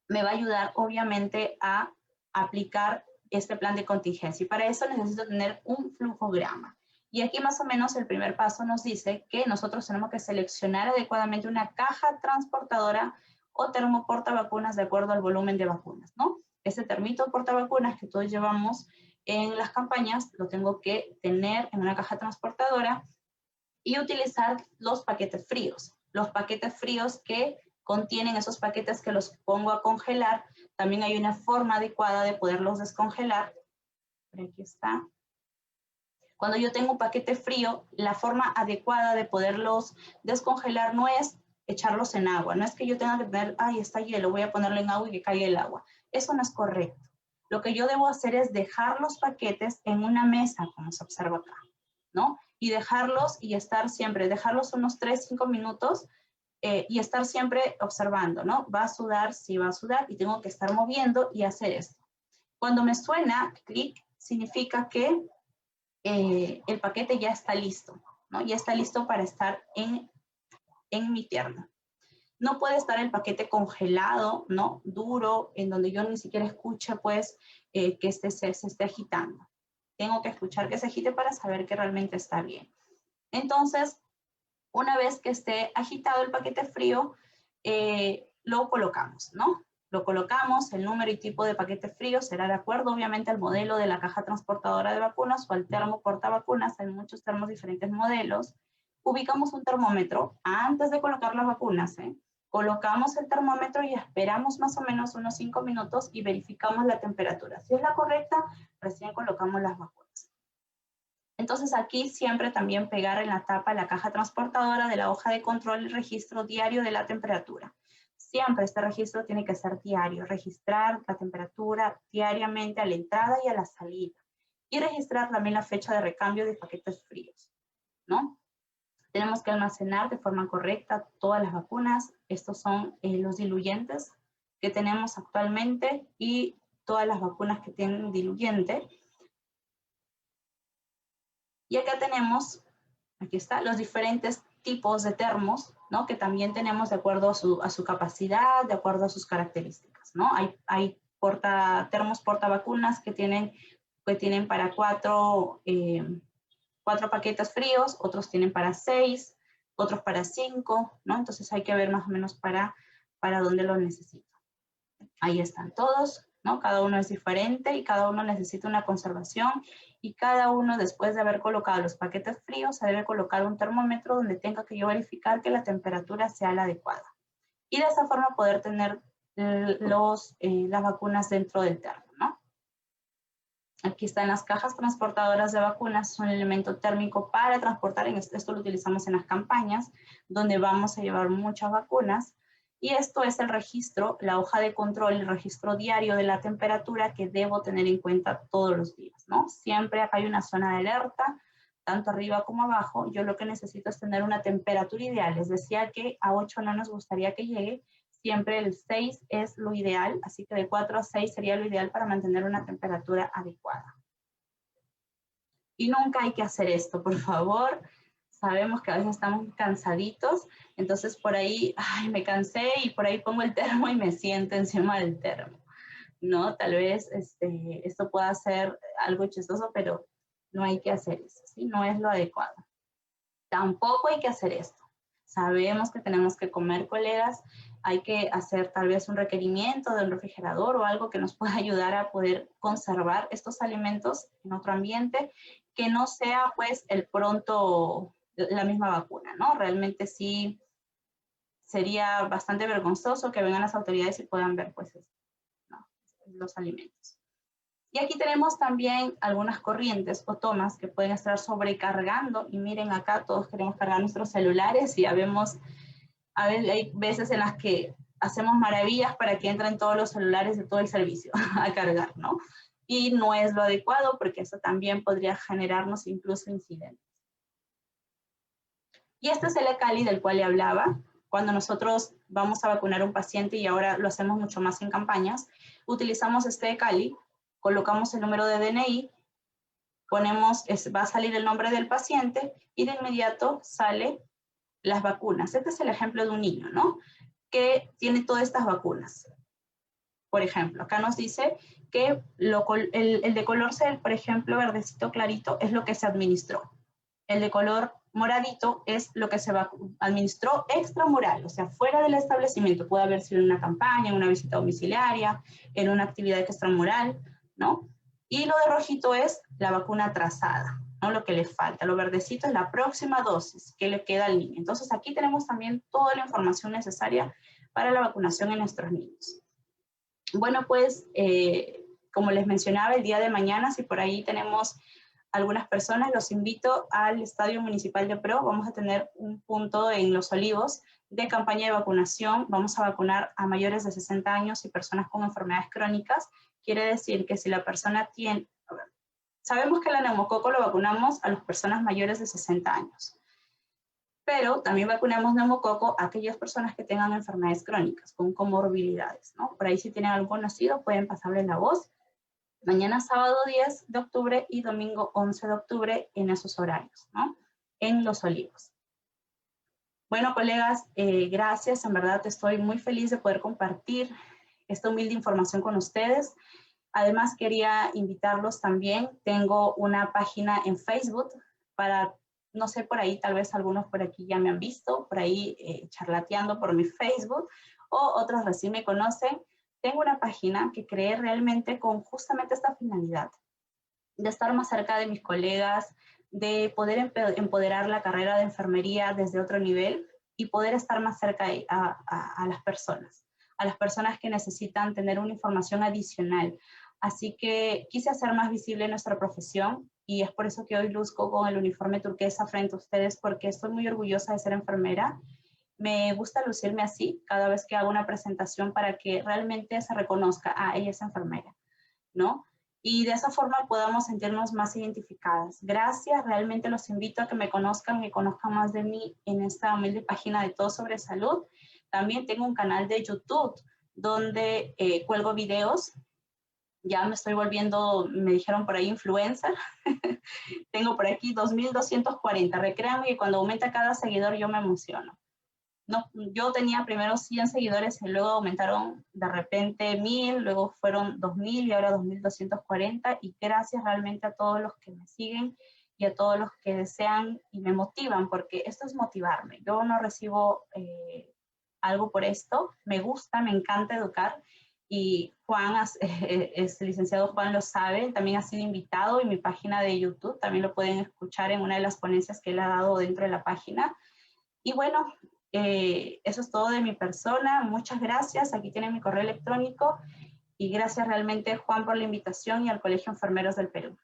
me va a ayudar obviamente a aplicar este plan de contingencia. Y para eso necesito tener un flujograma. Y aquí más o menos el primer paso nos dice que nosotros tenemos que seleccionar adecuadamente una caja transportadora o termoportavacunas de acuerdo al volumen de vacunas, ¿no? Ese termito portavacunas que todos llevamos en las campañas lo tengo que tener en una caja transportadora y utilizar los paquetes fríos. Los paquetes fríos que contienen esos paquetes que los pongo a congelar. También hay una forma adecuada de poderlos descongelar. Por aquí está. Cuando yo tengo un paquete frío, la forma adecuada de poderlos descongelar no es echarlos en agua. No es que yo tenga que tener, ay, está hielo, voy a ponerlo en agua y que caiga el agua. Eso no es correcto. Lo que yo debo hacer es dejar los paquetes en una mesa, como se observa acá, ¿no? Y dejarlos y estar siempre, dejarlos unos 3-5 minutos y estar siempre observando, ¿no? Va a sudar, sí va a sudar y tengo que estar moviendo y hacer esto. Cuando me suena clic, significa que el paquete ya está listo, ¿no? Ya está listo para estar en mi pierna. No puede estar el paquete congelado, ¿no? Duro, en donde yo ni siquiera escuche, pues, que se esté agitando. Tengo que escuchar que se agite para saber que realmente está bien. Entonces, una vez que esté agitado el paquete frío, lo colocamos, ¿no? Lo colocamos, el número y tipo de paquete frío será de acuerdo, obviamente, al modelo de la caja transportadora de vacunas o al termo portavacunas. Hay muchos termos, diferentes modelos. Ubicamos un termómetro antes de colocar las vacunas, ¿eh? Colocamos el termómetro y esperamos más o menos unos 5 minutos y verificamos la temperatura. Si es la correcta, recién colocamos las vacunas. Entonces aquí siempre también pegar en la tapa la caja transportadora de la hoja de control el registro diario de la temperatura. Siempre este registro tiene que ser diario, registrar la temperatura diariamente a la entrada y a la salida. Y registrar también la fecha de recambio de paquetes fríos, ¿no? Tenemos que almacenar de forma correcta todas las vacunas. Estos son los diluyentes que tenemos actualmente y todas las vacunas que tienen diluyente. Y acá tenemos, aquí está, los diferentes tipos de termos, ¿no? Que también tenemos de acuerdo a su capacidad, de acuerdo a sus características, ¿no? Hay termos portavacunas que tienen para 4 paquetes fríos, otros tienen para 6, otros para 5, ¿no? Entonces hay que ver más o menos para dónde lo necesito. Ahí están todos, ¿no? Cada uno es diferente y cada uno necesita una conservación y cada uno, después de haber colocado los paquetes fríos, se debe colocar un termómetro donde tenga que yo verificar que la temperatura sea la adecuada. Y de esa forma poder tener las vacunas dentro del termo, ¿no? Aquí están las cajas transportadoras de vacunas, son un elemento térmico para transportar, esto lo utilizamos en las campañas, donde vamos a llevar muchas vacunas, y esto es el registro, la hoja de control, el registro diario de la temperatura que debo tener en cuenta todos los días, ¿no? Siempre acá hay una zona de alerta, tanto arriba como abajo. Yo lo que necesito es tener una temperatura ideal, les decía que a 8 no nos gustaría que llegue, siempre el 6 es lo ideal, así que de 4 a 6 sería lo ideal para mantener una temperatura adecuada. Y nunca hay que hacer esto, por favor. Sabemos que a veces estamos cansaditos, entonces por ahí, ay, me cansé y por ahí pongo el termo y me siento encima del termo, ¿no? Tal vez esto pueda ser algo chistoso, pero no hay que hacer eso, ¿sí? No es lo adecuado. Tampoco hay que hacer esto. Sabemos que tenemos que comer, colegas, hay que hacer tal vez un requerimiento del refrigerador o algo que nos pueda ayudar a poder conservar estos alimentos en otro ambiente, que no sea pues la misma vacuna, ¿no? Realmente sí sería bastante vergonzoso que vengan las autoridades y puedan ver pues ¿no? los alimentos. Y aquí tenemos también algunas corrientes o tomas que pueden estar sobrecargando, y miren acá todos queremos cargar nuestros celulares y hay veces en las que hacemos maravillas para que entren todos los celulares de todo el servicio a cargar, ¿no? Y no es lo adecuado porque eso también podría generarnos incluso incidentes. Y este es el ECALI del cual le hablaba. Cuando nosotros vamos a vacunar a un paciente, y ahora lo hacemos mucho más en campañas, utilizamos este ECALI, colocamos el número de DNI, va a salir el nombre del paciente y de inmediato sale las vacunas. Este es el ejemplo de un niño, ¿no? Que tiene todas estas vacunas. Por ejemplo, acá nos dice que el de color, por ejemplo, verdecito clarito, es lo que se administró. El de color moradito es lo que se administró extramural, o sea, fuera del establecimiento. Puede haber sido en una campaña, en una visita domiciliaria, en una actividad extramural, ¿no? Y lo de rojito es la vacuna atrasada, ¿no? Lo que le falta. Lo verdecito es la próxima dosis que le queda al niño. Entonces, aquí tenemos también toda la información necesaria para la vacunación en nuestros niños. Bueno, pues, como les mencionaba, el día de mañana, si por ahí tenemos algunas personas, los invito al Estadio Municipal de Pro. Vamos a tener un punto en Los Olivos de campaña de vacunación. Vamos a vacunar a mayores de 60 años y personas con enfermedades crónicas. Quiere decir que si la persona tiene... Sabemos que el neumococo lo vacunamos a las personas mayores de 60 años. Pero también vacunamos neumococo a aquellas personas que tengan enfermedades crónicas, con comorbilidades, ¿no? Por ahí si tienen algún conocido, pueden pasarle la voz. Mañana sábado 10 de octubre y domingo 11 de octubre en esos horarios, ¿no? En Los Olivos. Bueno, colegas, gracias. En verdad estoy muy feliz de poder compartir esta humilde información con ustedes. Además, quería invitarlos también. Tengo una página en Facebook para, no sé, por ahí, tal vez algunos por aquí ya me han visto, por ahí charlateando por mi Facebook, o otros recién me conocen. Tengo una página que creé realmente con justamente esta finalidad, de estar más cerca de mis colegas, de poder empoderar la carrera de enfermería desde otro nivel y poder estar más cerca a las personas que necesitan tener una información adicional. Así que quise hacer más visible nuestra profesión y es por eso que hoy luzco con el uniforme turquesa frente a ustedes, porque estoy muy orgullosa de ser enfermera. Me gusta lucirme así cada vez que hago una presentación para que realmente se reconozca, ella es enfermera, ¿no? Y de esa forma podamos sentirnos más identificadas. Gracias, realmente los invito a que me conozcan más de mí en esta humilde página de Todo Sobre Salud. También tengo un canal de YouTube donde cuelgo videos. Ya me estoy volviendo, me dijeron por ahí, influencer. Tengo por aquí 2.240. Recréanme que cuando aumenta cada seguidor yo me emociono. No, yo tenía primero 100 seguidores y luego aumentaron de repente 1.000, luego fueron 2.000 y ahora 2.240. Y gracias realmente a todos los que me siguen y a todos los que desean y me motivan, porque esto es motivarme. Yo no recibo algo por esto, me gusta, me encanta educar. Y Juan, el licenciado Juan lo sabe, también ha sido invitado en mi página de YouTube, también lo pueden escuchar en una de las ponencias que él ha dado dentro de la página. Y bueno, eso es todo de mi persona. Muchas gracias. Aquí tienen mi correo electrónico. Y gracias realmente, Juan, por la invitación y al Colegio de Enfermeros del Perú.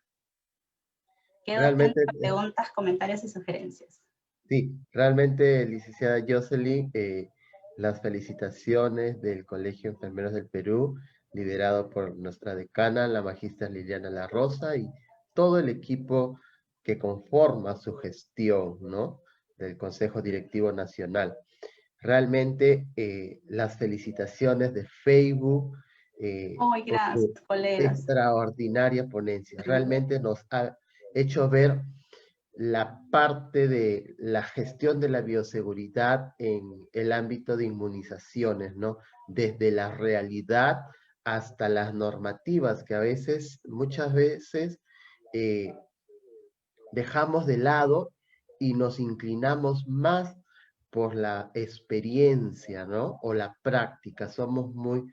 Quedo atenta a preguntas, comentarios y sugerencias. Sí, realmente, licenciada Jocelyn, las felicitaciones del Colegio de Enfermeros del Perú, liderado por nuestra decana, la magistra Liliana La Rosa, y todo el equipo que conforma su gestión, ¿no?, del Consejo Directivo Nacional. Realmente las felicitaciones de Facebook. Muy gracias, colegas. Extraordinaria ponencia. Realmente nos ha hecho ver la parte de la gestión de la bioseguridad en el ámbito de inmunizaciones, ¿no? Desde la realidad hasta las normativas que muchas veces dejamos de lado y nos inclinamos más por la experiencia, ¿no? O la práctica. Somos muy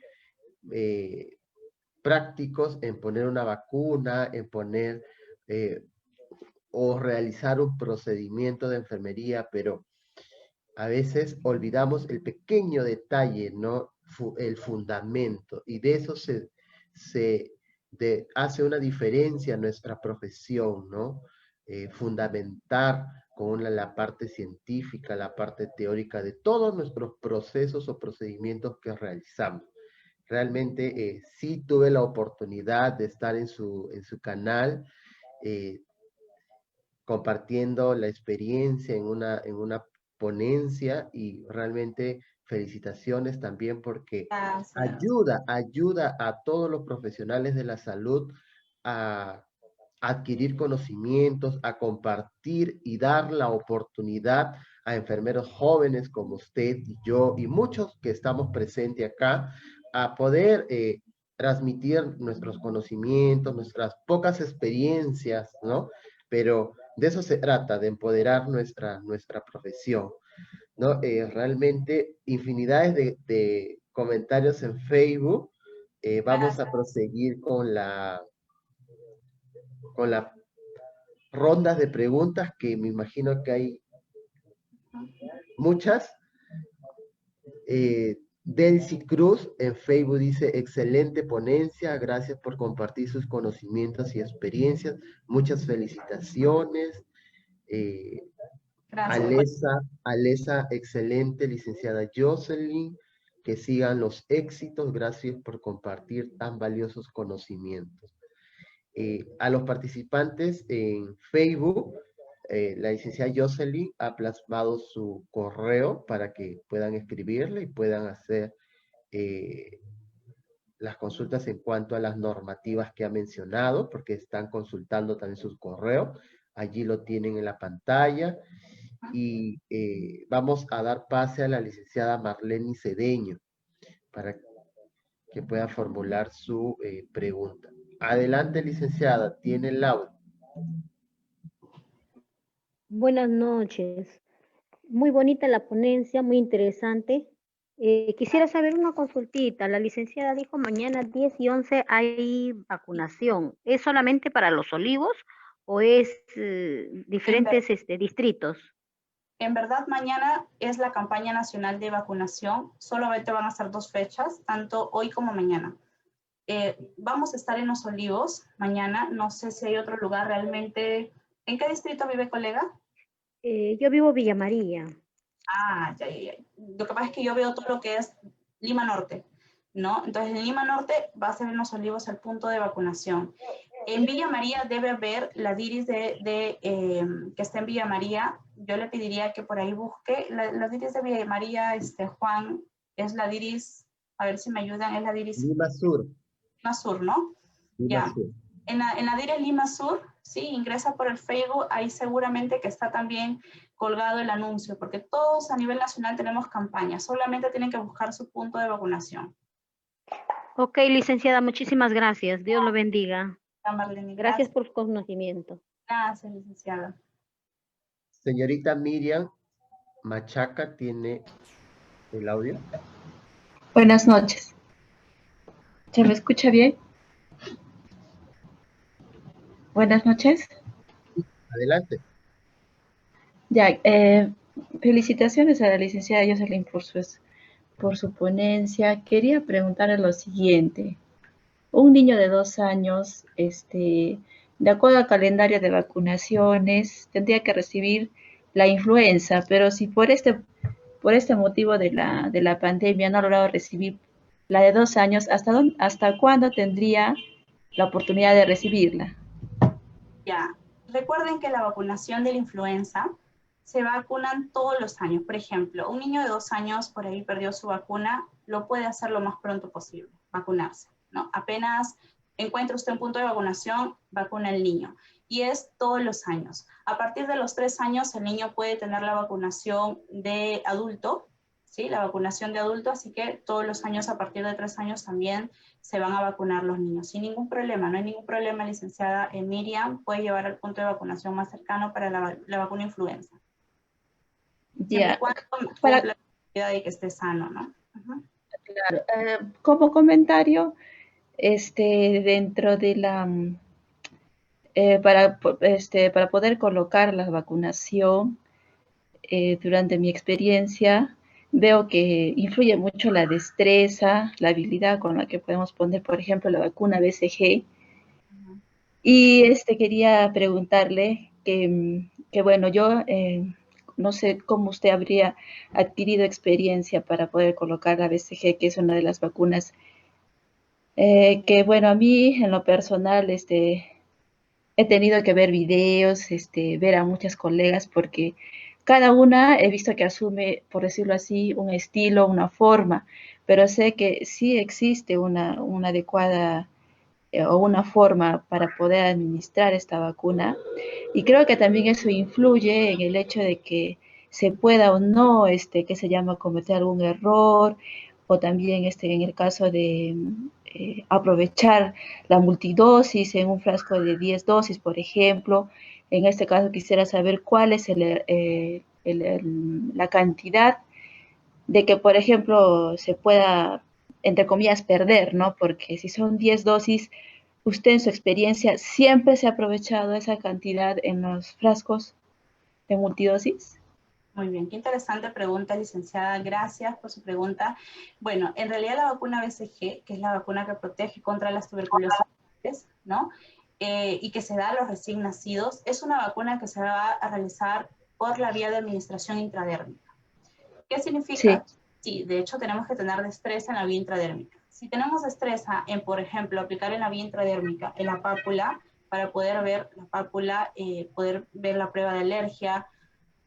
prácticos en poner una vacuna, en poner o realizar un procedimiento de enfermería, pero a veces olvidamos el pequeño detalle, ¿no? El fundamento, y de eso hace una diferencia en nuestra profesión, ¿no? Fundamentar con la parte científica, la parte teórica de todos nuestros procesos o procedimientos que realizamos. Realmente sí tuve la oportunidad de estar en su canal, compartiendo la experiencia en una ponencia, y realmente felicitaciones también porque ayuda a todos los profesionales de la salud a adquirir conocimientos, a compartir y dar la oportunidad a enfermeros jóvenes como usted y yo y muchos que estamos presentes acá a poder transmitir nuestros conocimientos, nuestras pocas experiencias, ¿no? Pero de eso se trata, de empoderar nuestra profesión, ¿no? Realmente infinidades de comentarios en Facebook. Vamos a proseguir con la rondas de preguntas, que me imagino que hay muchas. Delcy Cruz en Facebook dice: excelente ponencia, gracias por compartir sus conocimientos y experiencias, muchas felicitaciones. Gracias. Alesa, excelente, licenciada Jocelyn, que sigan los éxitos, gracias por compartir tan valiosos conocimientos. A los participantes en Facebook, la licenciada Jocelyn ha plasmado su correo para que puedan escribirle y puedan hacer las consultas en cuanto a las normativas que ha mencionado, porque están consultando también sus correos. Allí lo tienen en la pantalla. Y vamos a dar pase a la licenciada Marlene Cedeño para que pueda formular su pregunta. Adelante, licenciada, tiene el audio. Buenas noches. Muy bonita la ponencia, muy interesante. Quisiera saber una consultita. La licenciada dijo mañana 10 y 11 hay vacunación. ¿Es solamente para Los Olivos o es diferentes distritos? En verdad, mañana es la campaña nacional de vacunación. Solamente van a ser 2 fechas, tanto hoy como mañana. Vamos a estar en Los Olivos mañana. No sé si hay otro lugar realmente. ¿En qué distrito vive, colega? Yo vivo Villa María. Ah, ya. Lo que pasa es que yo veo todo lo que es Lima Norte, ¿no? Entonces, en Lima Norte va a ser en Los Olivos el punto de vacunación. En Villa María debe haber la DIRIS que está en Villa María. Yo le pediría que por ahí busque. La DIRIS de Villa María, Juan, es la DIRIS, a ver si me ayudan, es la DIRIS Lima Sur. Lima Sur, ¿no? Lima Ya. Sur. En la DIRIS Lima Sur, sí, ingresa por el Facebook, ahí seguramente que está también colgado el anuncio, porque todos a nivel nacional tenemos campañas, solamente tienen que buscar su punto de vacunación. Ok, licenciada, muchísimas gracias. Dios lo bendiga. Marlene, gracias por su conocimiento. Gracias, licenciada. Señorita Miriam Machaca, ¿tiene el audio? Buenas noches. ¿Se me escucha bien? Buenas noches. Adelante. Ya, felicitaciones a la licenciada Jocelyn por su ponencia. Quería preguntarle lo siguiente. Un niño de 2 años, de acuerdo al calendario de vacunaciones, tendría que recibir la influenza, pero si por este motivo de la pandemia no ha logrado recibir la de 2 años, ¿hasta cuándo tendría la oportunidad de recibirla? Ya, recuerden que la vacunación de la influenza se vacunan todos los años. Por ejemplo, un niño de 2 años por ahí perdió su vacuna, lo puede hacer lo más pronto posible, vacunarse, ¿no? Apenas encuentra usted un punto de vacunación, vacuna al niño. Y es todos los años. A partir de los 3 años, el niño puede tener la vacunación de adulto, ¿sí? La vacunación de adulto, así que todos los años, a partir de 3 años también se van a vacunar los niños, sin ningún problema. No hay ningún problema, licenciada Miriam, puede llevar al punto de vacunación más cercano para la vacuna influenza. Siempre y cuando cumpla la actividad de que esté sano, ¿no? Claro. Como comentario, dentro de la para poder colocar la vacunación, durante mi experiencia, veo que influye mucho la destreza, la habilidad con la que podemos poner, por ejemplo, la vacuna BCG. Y quería preguntarle que bueno, yo no sé cómo usted habría adquirido experiencia para poder colocar la BCG, que es una de las vacunas que, bueno, a mí en lo personal he tenido que ver videos, ver a muchas colegas, porque cada una he visto que asume, por decirlo así, un estilo, una forma, pero sé que sí existe una adecuada o una forma para poder administrar esta vacuna. Y creo que también eso influye en el hecho de que se pueda o no, que se llama cometer algún error, o también en el caso de aprovechar la multidosis en un frasco de 10 dosis, por ejemplo. En este caso quisiera saber cuál es la cantidad de que, por ejemplo, se pueda, entre comillas, perder, ¿no? Porque si son 10 dosis, usted en su experiencia siempre se ha aprovechado esa cantidad en los frascos de multidosis. Muy bien, qué interesante pregunta, licenciada. Gracias por su pregunta. Bueno, en realidad la vacuna BCG, que es la vacuna que protege contra las tuberculosis, ¿no? Y que se da a los recién nacidos, es una vacuna que se va a realizar por la vía de administración intradérmica. ¿Qué significa? Sí, de hecho tenemos que tener destreza en la vía intradérmica. Si tenemos destreza en, por ejemplo, aplicar en la vía intradérmica, en la pápula, para poder ver la pápula, poder ver la prueba de alergia,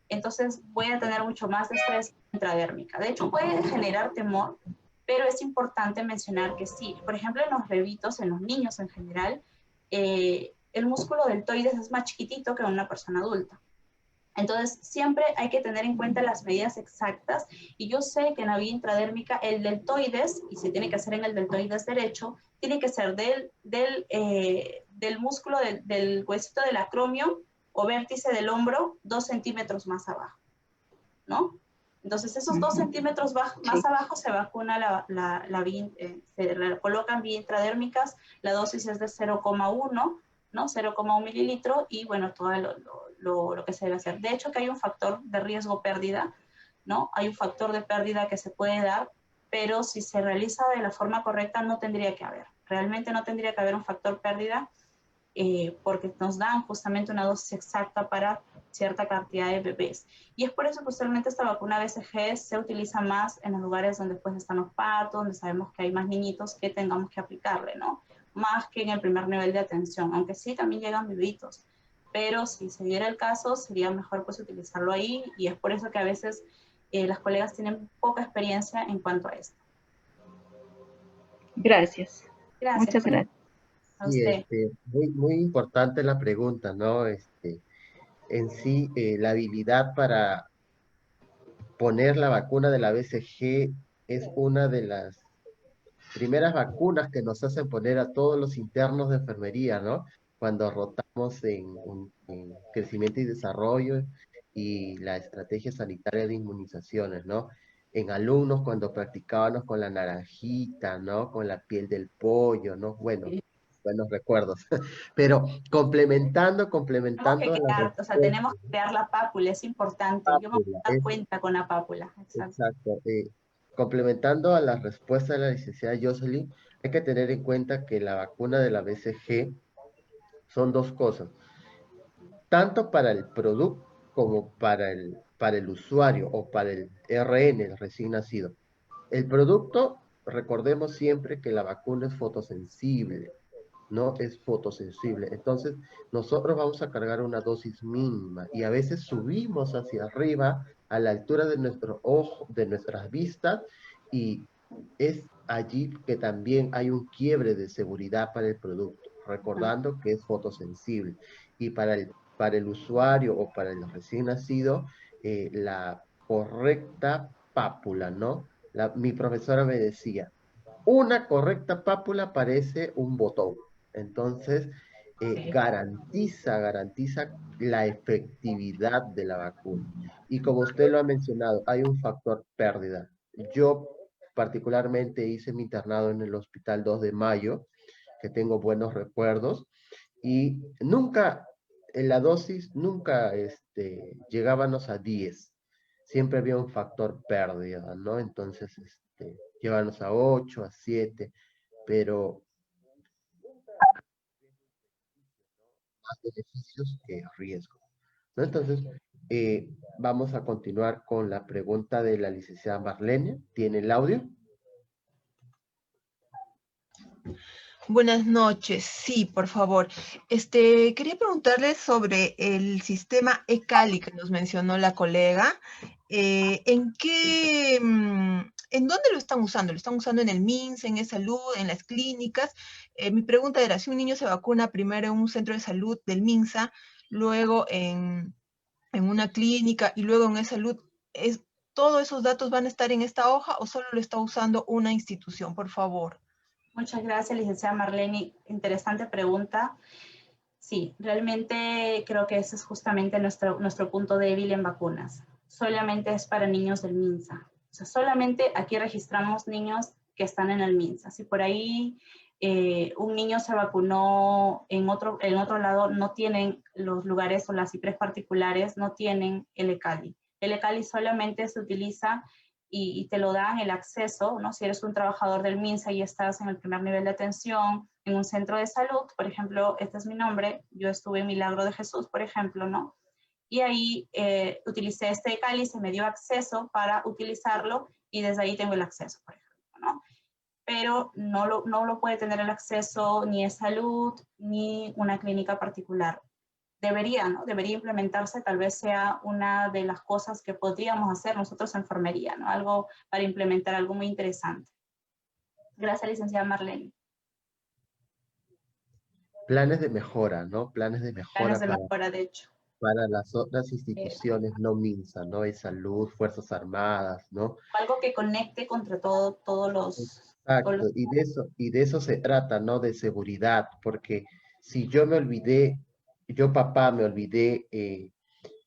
entonces voy a tener mucho más destreza intradérmica. De hecho, puede generar temor, pero es importante mencionar que sí. Por ejemplo, en los bebitos, en los niños en general, el músculo deltoides es más chiquitito que en una persona adulta. Entonces, siempre hay que tener en cuenta las medidas exactas. Y yo sé que en la vía intradérmica, el deltoides, y se tiene que hacer en el deltoides derecho, tiene que ser del músculo del huesito del acromio o vértice del hombro 2 centímetros más abajo, ¿no? Entonces, esos 2 centímetros más abajo se vacuna se colocan vía intradérmicas, la dosis es de 0,1, ¿no? 0,1 mililitro y, bueno, todo lo que se debe hacer. De hecho, que hay un factor de riesgo pérdida, ¿no? Hay un factor de pérdida que se puede dar, pero si se realiza de la forma correcta no tendría que haber. Realmente no tendría que haber un factor pérdida porque nos dan justamente una dosis exacta para cierta cantidad de bebés. Y es por eso que usualmente esta vacuna BCG se utiliza más en los lugares donde pues están los partos, donde sabemos que hay más niñitos que tengamos que aplicarle, ¿no? Más que en el primer nivel de atención, aunque sí también llegan bebitos. Pero si se diera el caso, sería mejor pues utilizarlo ahí y es por eso que a veces las colegas tienen poca experiencia en cuanto a esto. Gracias. Gracias. Muchas gracias. A usted. Muy importante la pregunta, ¿no? En sí, la habilidad para poner la vacuna de la BCG es una de las primeras vacunas que nos hacen poner a todos los internos de enfermería, ¿no? Cuando rotamos en crecimiento y desarrollo y la estrategia sanitaria de inmunizaciones, ¿no? En alumnos cuando practicábamos con la naranjita, ¿no? Con la piel del pollo, ¿no? Bueno, buenos recuerdos. Pero complementando. Tenemos que crear la pápula, es importante. Yo me voy a dar cuenta con la pápula. Exacto. Complementando a la respuesta de la licenciada Jocelyn, hay que tener en cuenta que la vacuna de la BCG son dos cosas. Tanto para el producto como para el usuario o para el RN, el recién nacido. El producto, recordemos siempre que la vacuna es fotosensible, ¿no? Es fotosensible. Entonces, nosotros vamos a cargar una dosis mínima y a veces subimos hacia arriba a la altura de nuestro ojo, de nuestras vistas, y es allí que también hay un quiebre de seguridad para el producto, recordando que es fotosensible. Y para el usuario o para el recién nacido, la correcta pápula, ¿no? Mi profesora me decía, una correcta pápula parece un botón. Entonces, garantiza la efectividad de la vacuna. Y como usted lo ha mencionado, hay un factor pérdida. Yo particularmente hice mi internado en el Hospital 2 de Mayo, que tengo buenos recuerdos, y nunca, en la dosis, nunca llegábamos a 10. Siempre había un factor pérdida, ¿no? Entonces, llévanos a 8, a 7, pero más beneficios que riesgo, ¿no? Entonces, vamos a continuar con la pregunta de la licenciada Marlene. ¿Tiene el audio? Buenas noches, sí, por favor. Quería preguntarles sobre el sistema ECALI que nos mencionó la colega. ¿En dónde lo están usando? ¿Lo están usando en el MINSA, en eSalud, en las clínicas? Mi pregunta era, si un niño se vacuna primero en un centro de salud del MINSA, luego en una clínica y luego en eSalud, ¿todos esos datos van a estar en esta hoja o solo lo está usando una institución? Por favor. Muchas gracias, licenciada Marlene. Interesante pregunta. Sí, realmente creo que ese es justamente nuestro punto débil en vacunas. Solamente es para niños del MINSA. O sea, solamente aquí registramos niños que están en el MINSA. Si por ahí un niño se vacunó en otro lado, no tienen los lugares o las IPRES particulares, no tienen el ECALI. El ECALI solamente se utiliza y te lo dan el acceso, ¿no? Si eres un trabajador del MINSA y estás en el primer nivel de atención, en un centro de salud, por ejemplo, este es mi nombre, yo estuve en Milagro de Jesús, por ejemplo, ¿no? Y ahí utilicé este ECALI, se me dio acceso para utilizarlo y desde ahí tengo el acceso, por ejemplo, ¿no? Pero no lo puede tener el acceso ni es salud ni una clínica particular. Debería, ¿no? Debería implementarse, tal vez sea una de las cosas que podríamos hacer nosotros en enfermería, ¿no? Algo para implementar, algo muy interesante. Gracias, licenciada Marlene. Planes de mejora, ¿no? Planes de Planes mejora de mejora, de hecho. para las otras instituciones no MINSA, ¿no? De salud, Fuerzas Armadas, ¿no? Algo que conecte contra todos los... Exacto, y de eso se trata, ¿no? De seguridad, porque si yo me olvidé, yo papá me olvidé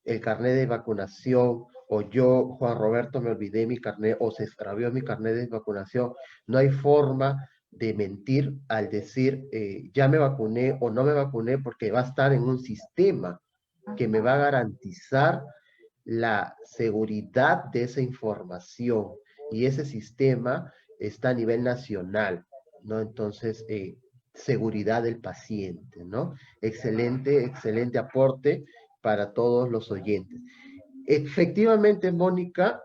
el carnet de vacunación, o yo, Juan Roberto, me olvidé mi carnet, o se extravió mi carnet de vacunación, no hay forma de mentir al decir, ya me vacuné o no me vacuné, porque va a estar en un sistema que me va a garantizar la seguridad de esa información, y ese sistema está a nivel nacional, ¿no? Entonces, seguridad del paciente, ¿no? Excelente, excelente aporte para todos los oyentes. Efectivamente, Mónica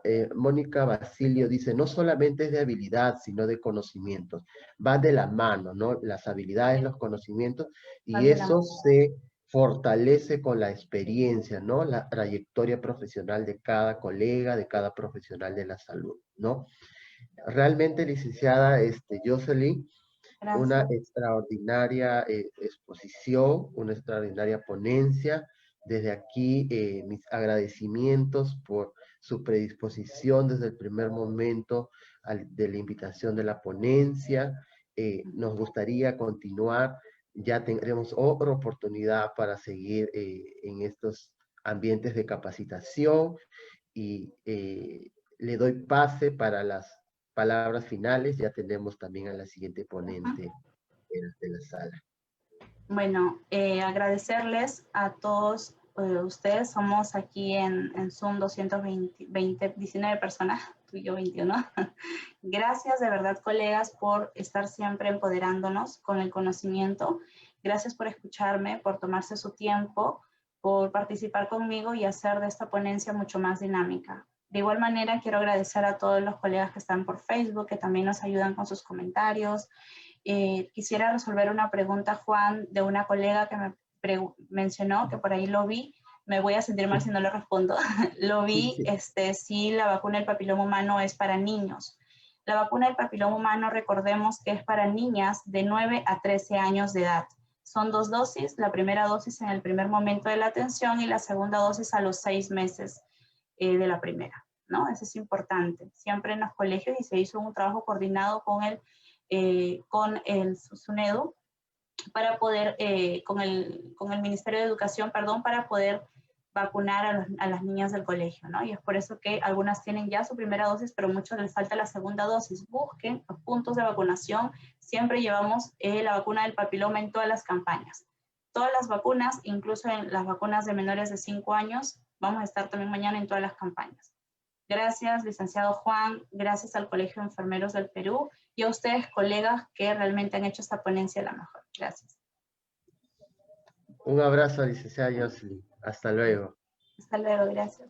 Basilio dice, no solamente es de habilidad, sino de conocimientos. Va de la mano, ¿no? Las habilidades, los conocimientos, y eso se fortalece con la experiencia, ¿no? La trayectoria profesional de cada colega, de cada profesional de la salud, ¿no? Realmente, licenciada Jocelyn, una extraordinaria exposición, una extraordinaria ponencia. Desde aquí, mis agradecimientos por su predisposición desde el primer momento de la invitación de la ponencia. Nos gustaría continuar, ya tendremos otra oportunidad para seguir en estos ambientes de capacitación, y le doy pase para las palabras finales. Ya tenemos también a la siguiente ponente de la sala. Bueno, agradecerles a todos ustedes. Somos aquí en Zoom 19 personas, tú y yo 21. Gracias de verdad, colegas, por estar siempre empoderándonos con el conocimiento. Gracias por escucharme, por tomarse su tiempo, por participar conmigo y hacer de esta ponencia mucho más dinámica. De igual manera, quiero agradecer a todos los colegas que están por Facebook, que también nos ayudan con sus comentarios. Quisiera resolver una pregunta, Juan, de una colega que me mencionó, que por ahí lo vi. Me voy a sentir mal si no le respondo. Lo vi, si la vacuna del papiloma humano es para niños. La vacuna del papiloma humano, recordemos que es para niñas de 9 a 13 años de edad. Son 2 dosis, la primera dosis en el primer momento de la atención y la segunda dosis a los 6 meses de la primera, ¿no? Eso es importante. Siempre en los colegios, y se hizo un trabajo coordinado con el SUNEDU para poder, con el Ministerio de Educación, perdón, para poder vacunar a las niñas del colegio, ¿no? Y es por eso que algunas tienen ya su primera dosis, pero muchos les falta la segunda dosis. Busquen los puntos de vacunación. Siempre llevamos la vacuna del papiloma en todas las campañas. Todas las vacunas, incluso en las vacunas de menores de 5 años, vamos a estar también mañana en todas las campañas. Gracias, licenciado Juan, gracias al Colegio de Enfermeros del Perú y a ustedes, colegas, que realmente han hecho esta ponencia la mejor. Gracias. Un abrazo, licenciada Jocelyn. Hasta luego. Hasta luego, gracias.